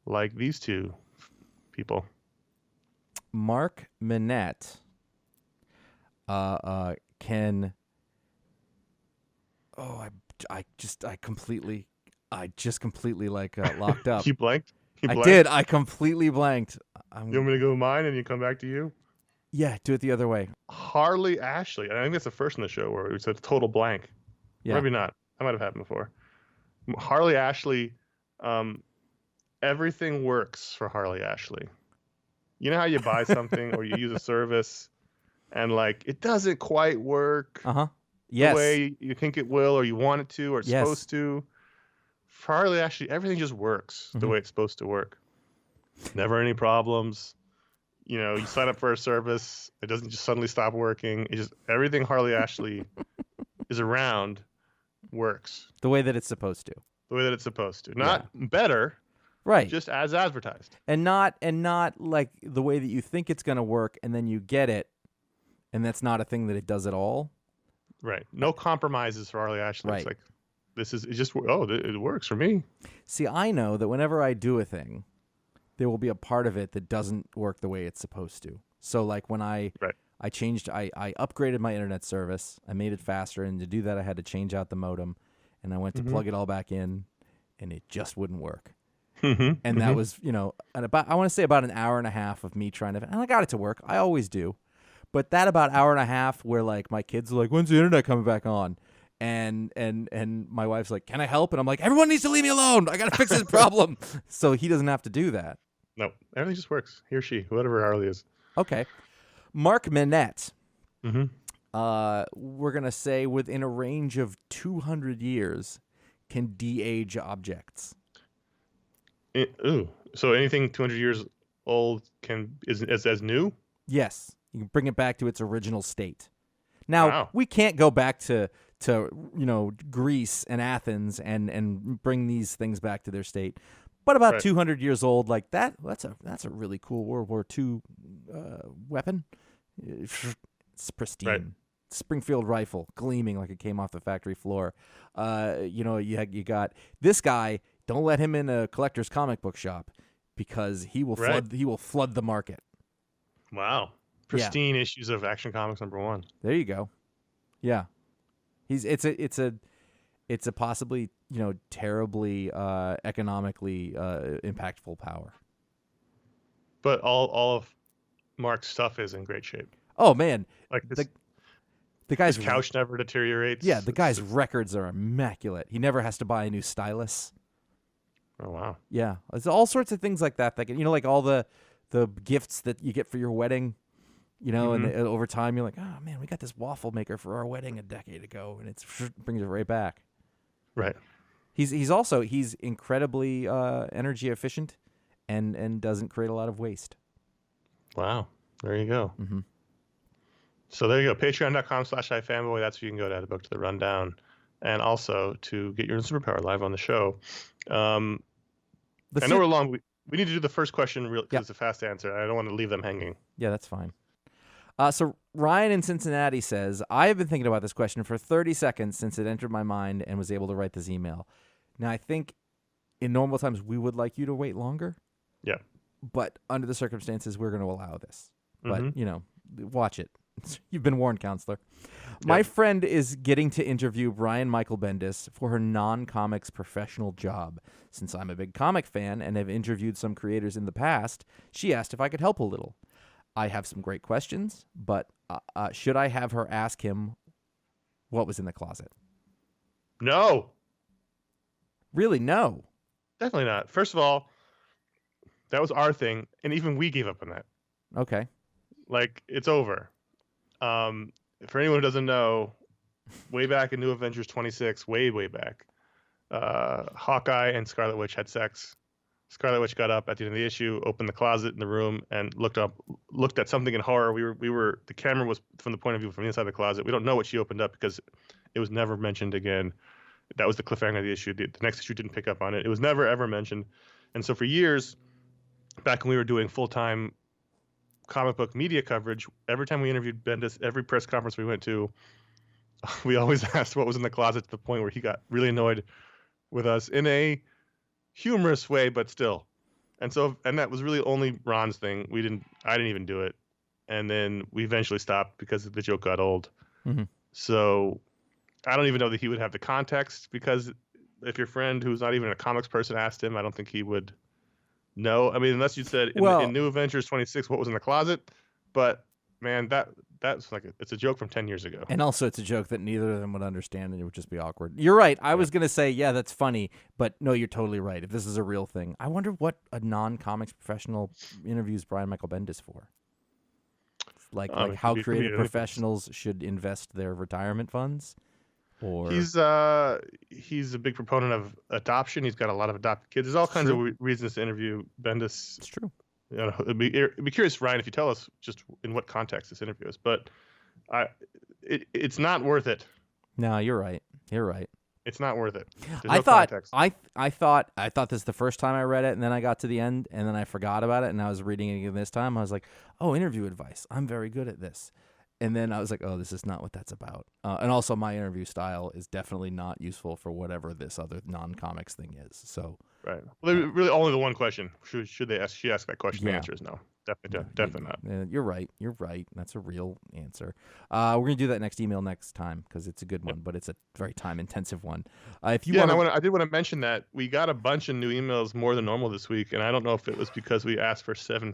like these two people. Mark Minett can. Oh, I just completely like locked up. You blanked? I did. I completely blanked. You want me to go mine and you come back to you? Yeah, do it the other way. Harley Ashley. I think that's the first in the show where we said total blank. Yeah. Maybe not. That might have happened before. Harley Ashley. Everything works for Harley Ashley. You know how you buy something or you use a service and like it doesn't quite work yes. the way you think it will or you want it to or it's supposed to. For Harley Ashley, everything just works the way it's supposed to work. Never any problems. You know, you sign up for a service, it doesn't just suddenly stop working. It just everything Harley Ashley is around works. The way that it's supposed to. The way that it's supposed to. Not better. Right. Just as advertised. And not like the way that you think it's going to work and then you get it and that's not a thing that it does at all. Right. No compromises for Harley Ashley. Right. It's like it works for me. See, I know that whenever I do a thing, there will be a part of it that doesn't work the way it's supposed to. So like when I upgraded my internet service, I made it faster, and to do that I had to change out the modem, and I went to plug it all back in and it just wouldn't work. And that was, you know, I want to say about an hour and a half of me trying to, and I got it to work. I always do. But that about hour and a half where like my kids are like, when's the internet coming back on? And my wife's like, can I help? And I'm like, everyone needs to leave me alone. I got to fix this problem. So he doesn't have to do that. No, everything just works. He or she, whatever Harley is. Okay. Mark Minett. We're going to say within a range of 200 years can de-age objects. So anything 200 years old is as new? Yes. You can bring it back to its original state. Now, we can't go back to you know, Greece and Athens and bring these things back to their state. But about 200 years old, like that's a really cool World War II weapon. It's pristine. Right. Springfield rifle, gleaming like it came off the factory floor. You know, you got this guy. Don't let him in a collector's comic book shop because he will flood the market. Wow. Pristine issues of Action Comics #1. There you go. Yeah. It's a possibly terribly economically impactful power. But all of Mark's stuff is in great shape. Oh man, Like the his guy's couch never deteriorates. Yeah, the guy's records are immaculate. He never has to buy a new stylus. Oh wow. Yeah, it's all sorts of things like that. That can, like all the gifts that you get for your wedding. And over time you're like, oh man, we got this waffle maker for our wedding a decade ago, and it brings it right back. Right. He's incredibly energy efficient, and doesn't create a lot of waste. Wow. There you go. Mm-hmm. So there you go. Patreon.com/iFanboy. That's where you can go to add a book to the rundown, and also to get your own superpower live on the show. I know we're long. We need to do the first question real because it's a fast answer. I don't want to leave them hanging. Yeah, that's fine. So Ryan in Cincinnati says, I have been thinking about this question for 30 seconds since it entered my mind and was able to write this email. Now, I think in normal times we would like you to wait longer. Yeah. But under the circumstances, we're going to allow this. But, watch it. You've been warned, counselor. Yep. My friend is getting to interview Brian Michael Bendis for her non-comics professional job. Since I'm a big comic fan and have interviewed some creators in the past, she asked if I could help a little. I have some great questions, but should I have her ask him what was in the closet? No. Really, no. Definitely not. First of all, that was our thing, and even we gave up on that. Okay. Like, it's over. For anyone who doesn't know, way back in New Avengers 26, way back, Hawkeye and Scarlet Witch had sex. Scarlet Witch got up at the end of the issue, opened the closet in the room, and looked at something in horror. The camera was from the point of view from inside the closet. We don't know what she opened up because it was never mentioned again. That was the cliffhanger of the issue. The next issue didn't pick up on it. It was never ever mentioned. And so for years, back when we were doing full-time comic book media coverage, every time we interviewed Bendis, every press conference we went to, we always asked what was in the closet, to the point where he got really annoyed with us in a humorous way, but still. And that was really only Ron's thing. I didn't even do it. And then we eventually stopped because the joke got old. Mm-hmm. So I don't even know that he would have the context, because if your friend who's not even a comics person asked him, I don't think he would know. I mean, unless you said in New Avengers 26, what was in the closet. But man, that's like it's a joke from 10 years ago. And also, it's a joke that neither of them would understand, and it would just be awkward. You're right. I was gonna say, yeah, that's funny, but no, you're totally right. If this is a real thing, I wonder what a non-comics professional interviews Brian Michael Bendis for. Like how creative professionals should invest their retirement funds. Or he's a big proponent of adoption. He's got a lot of adopted kids. There's all kinds of reasons to interview Bendis. It's true. It'd be curious, Ryan, if you tell us just in what context this interview is. But it's not worth it. No, you're right. You're right. It's not worth it. I thought this the first time I read it, and then I got to the end, and then I forgot about it, and I was reading it again this time. I was like, oh, interview advice. I'm very good at this. And then I was like, oh, this is not what that's about. And also, my interview style is definitely not useful for whatever this other non-comics thing is. So right. Well, really only the one question. Should they ask? She asked that question. Yeah. The answer is no. Definitely not. You're right. You're right. That's a real answer. We're gonna do that next email next time because it's a good one, but it's a very time-intensive one. If you want, I did want to mention that we got a bunch of new emails, more than normal this week, and I don't know if it was because we asked for episode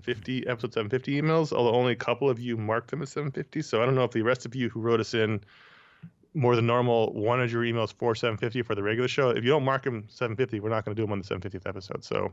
750 emails, although only a couple of you marked them as 750. So I don't know if the rest of you who wrote us in more than normal wanted your emails for 750 for the regular show. If you don't mark them 750, we're not going to do them on the 750th episode. So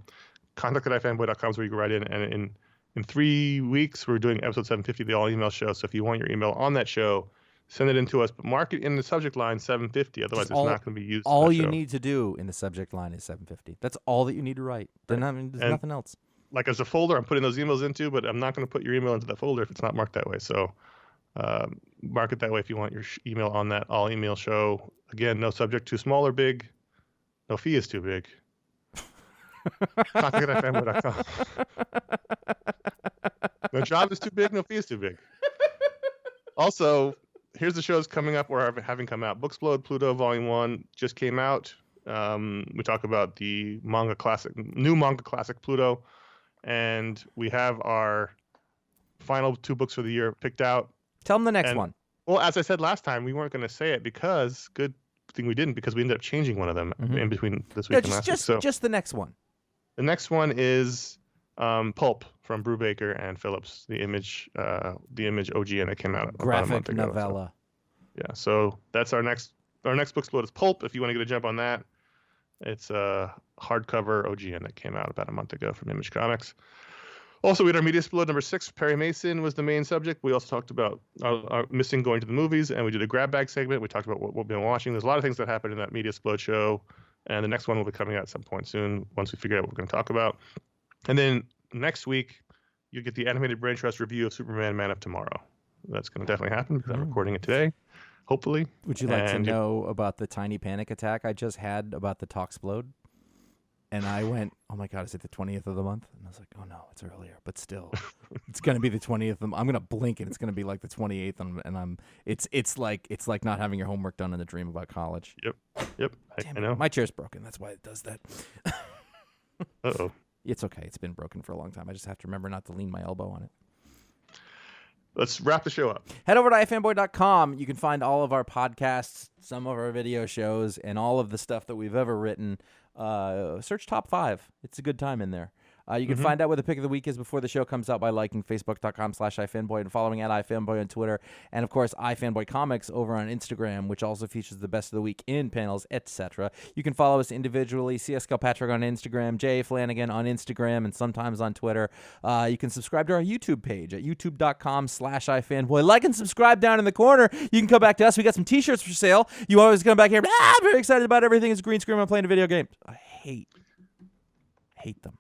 contact@ifanboy.com is where you can write in, and in 3 weeks, we're doing episode 750, the all-email show. So if you want your email on that show, send it in to us, but mark it in the subject line 750. Otherwise, it's not going to be used. All you need to do in the subject line is 750. That's all that you need to write. There's nothing else. Like, as a folder, I'm putting those emails into, but I'm not going to put your email into that folder if it's not marked that way. So mark it that way if you want your email on that all-email show. Again, no subject too small or big. No fee is too big. Contact@ifanboy.com. No job is too big, no fee is too big. Also, here's the shows coming up or having come out. Booksplode Pluto Volume 1 just came out. We talk about the new manga classic Pluto, and we have our final 2 books for the year picked out. Tell them the next one. Well, as I said last time, we weren't going to say it because good thing we didn't because we ended up changing one of them in between this No, week and last week. So just the next one. the next one is Pulp from Brubaker and Phillips, the Image OGN that came out about a Graphic month ago. novella. So, yeah, so that's our next book split is Pulp. If you want to get a jump on that, it's a hardcover OGN that came out about a month ago from Image Comics. Also, we had our media split number 6. Perry Mason was the main subject. We also talked about our missing going to the movies, and we did a grab bag segment. We talked about what we've been watching. There's a lot of things that happened in that media split show, and the next one will be coming out at some point soon once we figure out what we're going to talk about. And then next week, you get the animated Brain Trust review of Superman Man of Tomorrow. That's going to definitely happen because I'm recording it today, hopefully. Would you like to know about the tiny panic attack I just had about the Talksplode? And I went, oh my God, is it the 20th of the month? And I was like, oh no, it's earlier, but still, it's going to be the 20th. I'm going to blink and it's going to be like the 28th. And it's like not having your homework done in a dream about college. Yep. I know. My chair's broken. That's why it does that. Uh-oh. It's okay. It's been broken for a long time. I just have to remember not to lean my elbow on it. Let's wrap the show up. Head over to iFanboy.com. You can find all of our podcasts, some of our video shows, and all of the stuff that we've ever written. Search Top 5. It's a good time in there. You can find out what the pick of the week is before the show comes out by liking facebook.com/iFanboy and following at iFanboy on Twitter. And, of course, iFanboy Comics over on Instagram, which also features the best of the week in panels, etc. You can follow us individually, CSK Patrick on Instagram, Jay Flanagan on Instagram, and sometimes on Twitter. You can subscribe to our YouTube page at youtube.com/iFanboy. Like and subscribe down in the corner. You can come back to us. We got some T-shirts for sale. You always come back here. I'm very excited about everything. It's green screen. I'm playing a video game. I hate them.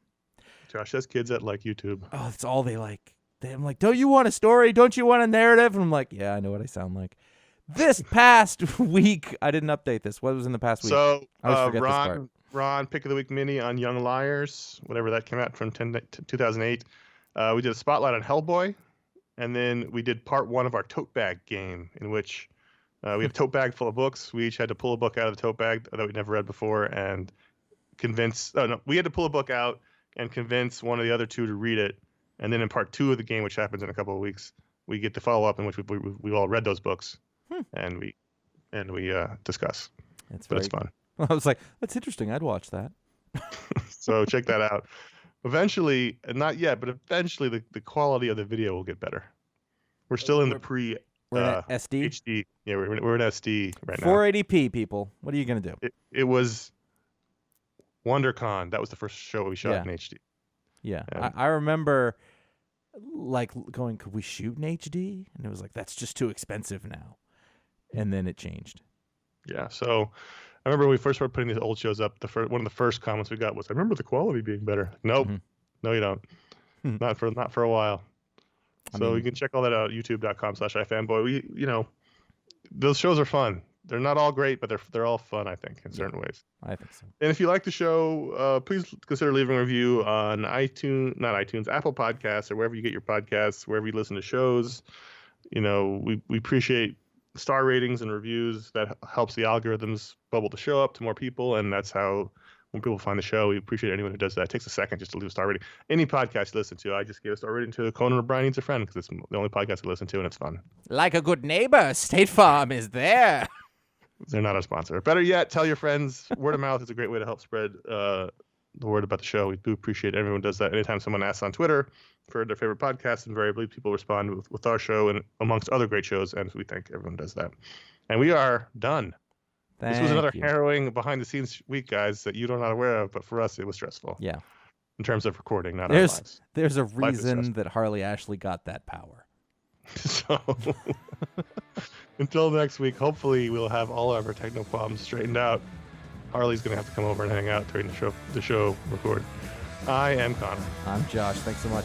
Josh has kids that like YouTube. Oh, that's all they like. I'm like, don't you want a story? Don't you want a narrative? And I'm like, yeah, I know what I sound like. This past week, I didn't update this. What was in the past week? So, Ron, Pick of the Week mini on Young Liars, whatever that came out from 2008. We did a spotlight on Hellboy, and then we did part 1 of our tote bag game, in which we have a tote bag full of books. We each had to pull a book out of the tote bag that we'd never read before and we had to pull a book out and convince one of the other two to read it. And then in part 2 of the game, which happens in a couple of weeks, we get the follow up in which we all read those books and we discuss. It's fun. I was like, that's interesting. I'd watch that. So check that out. Eventually, not yet, but eventually the quality of the video will get better. We're still in the We're in SD? HD. Yeah, we're in SD right now. 480p, people. What are you going to do? It was WonderCon. That was the first show we shot in HD. Yeah. I remember like going, could we shoot in HD? And it was like, that's just too expensive now. And then it changed. Yeah. So I remember when we first started putting these old shows up, one of the first comments we got was, I remember the quality being better. Nope. No, you don't. Not for a while. So you can check all that out at youtube.com/iFanboy. Those shows are fun. They're not all great, but they're all fun, I think, in certain ways. I think so. And if you like the show, please consider leaving a review on Apple Podcasts, or wherever you get your podcasts, wherever you listen to shows. We appreciate star ratings and reviews. That helps the algorithms bubble the show up to more people, and that's how when people find the show, we appreciate anyone who does that. It takes a second just to leave a star rating. Any podcast you listen to, I just gave a star rating to Conor O'Brien Needs a Friend because it's the only podcast I listen to, and it's fun. Like a good neighbor, State Farm is there. They're not a sponsor. Better yet, tell your friends. Word of mouth is a great way to help spread the word about the show. We do appreciate everyone does that. Anytime someone asks on Twitter for their favorite podcast, invariably people respond with our show and amongst other great shows, and we thank everyone does that. And we are done. This was another harrowing behind-the-scenes week, guys, that you are not aware of, but for us, it was stressful. Yeah. In terms of recording, not our lives. There's a reason that Harley Ashley got that power. So, until next week, hopefully we'll have all of our technical problems straightened out. Harley's going to have to come over and hang out during the show record. I am Conor. I'm Josh. Thanks so much.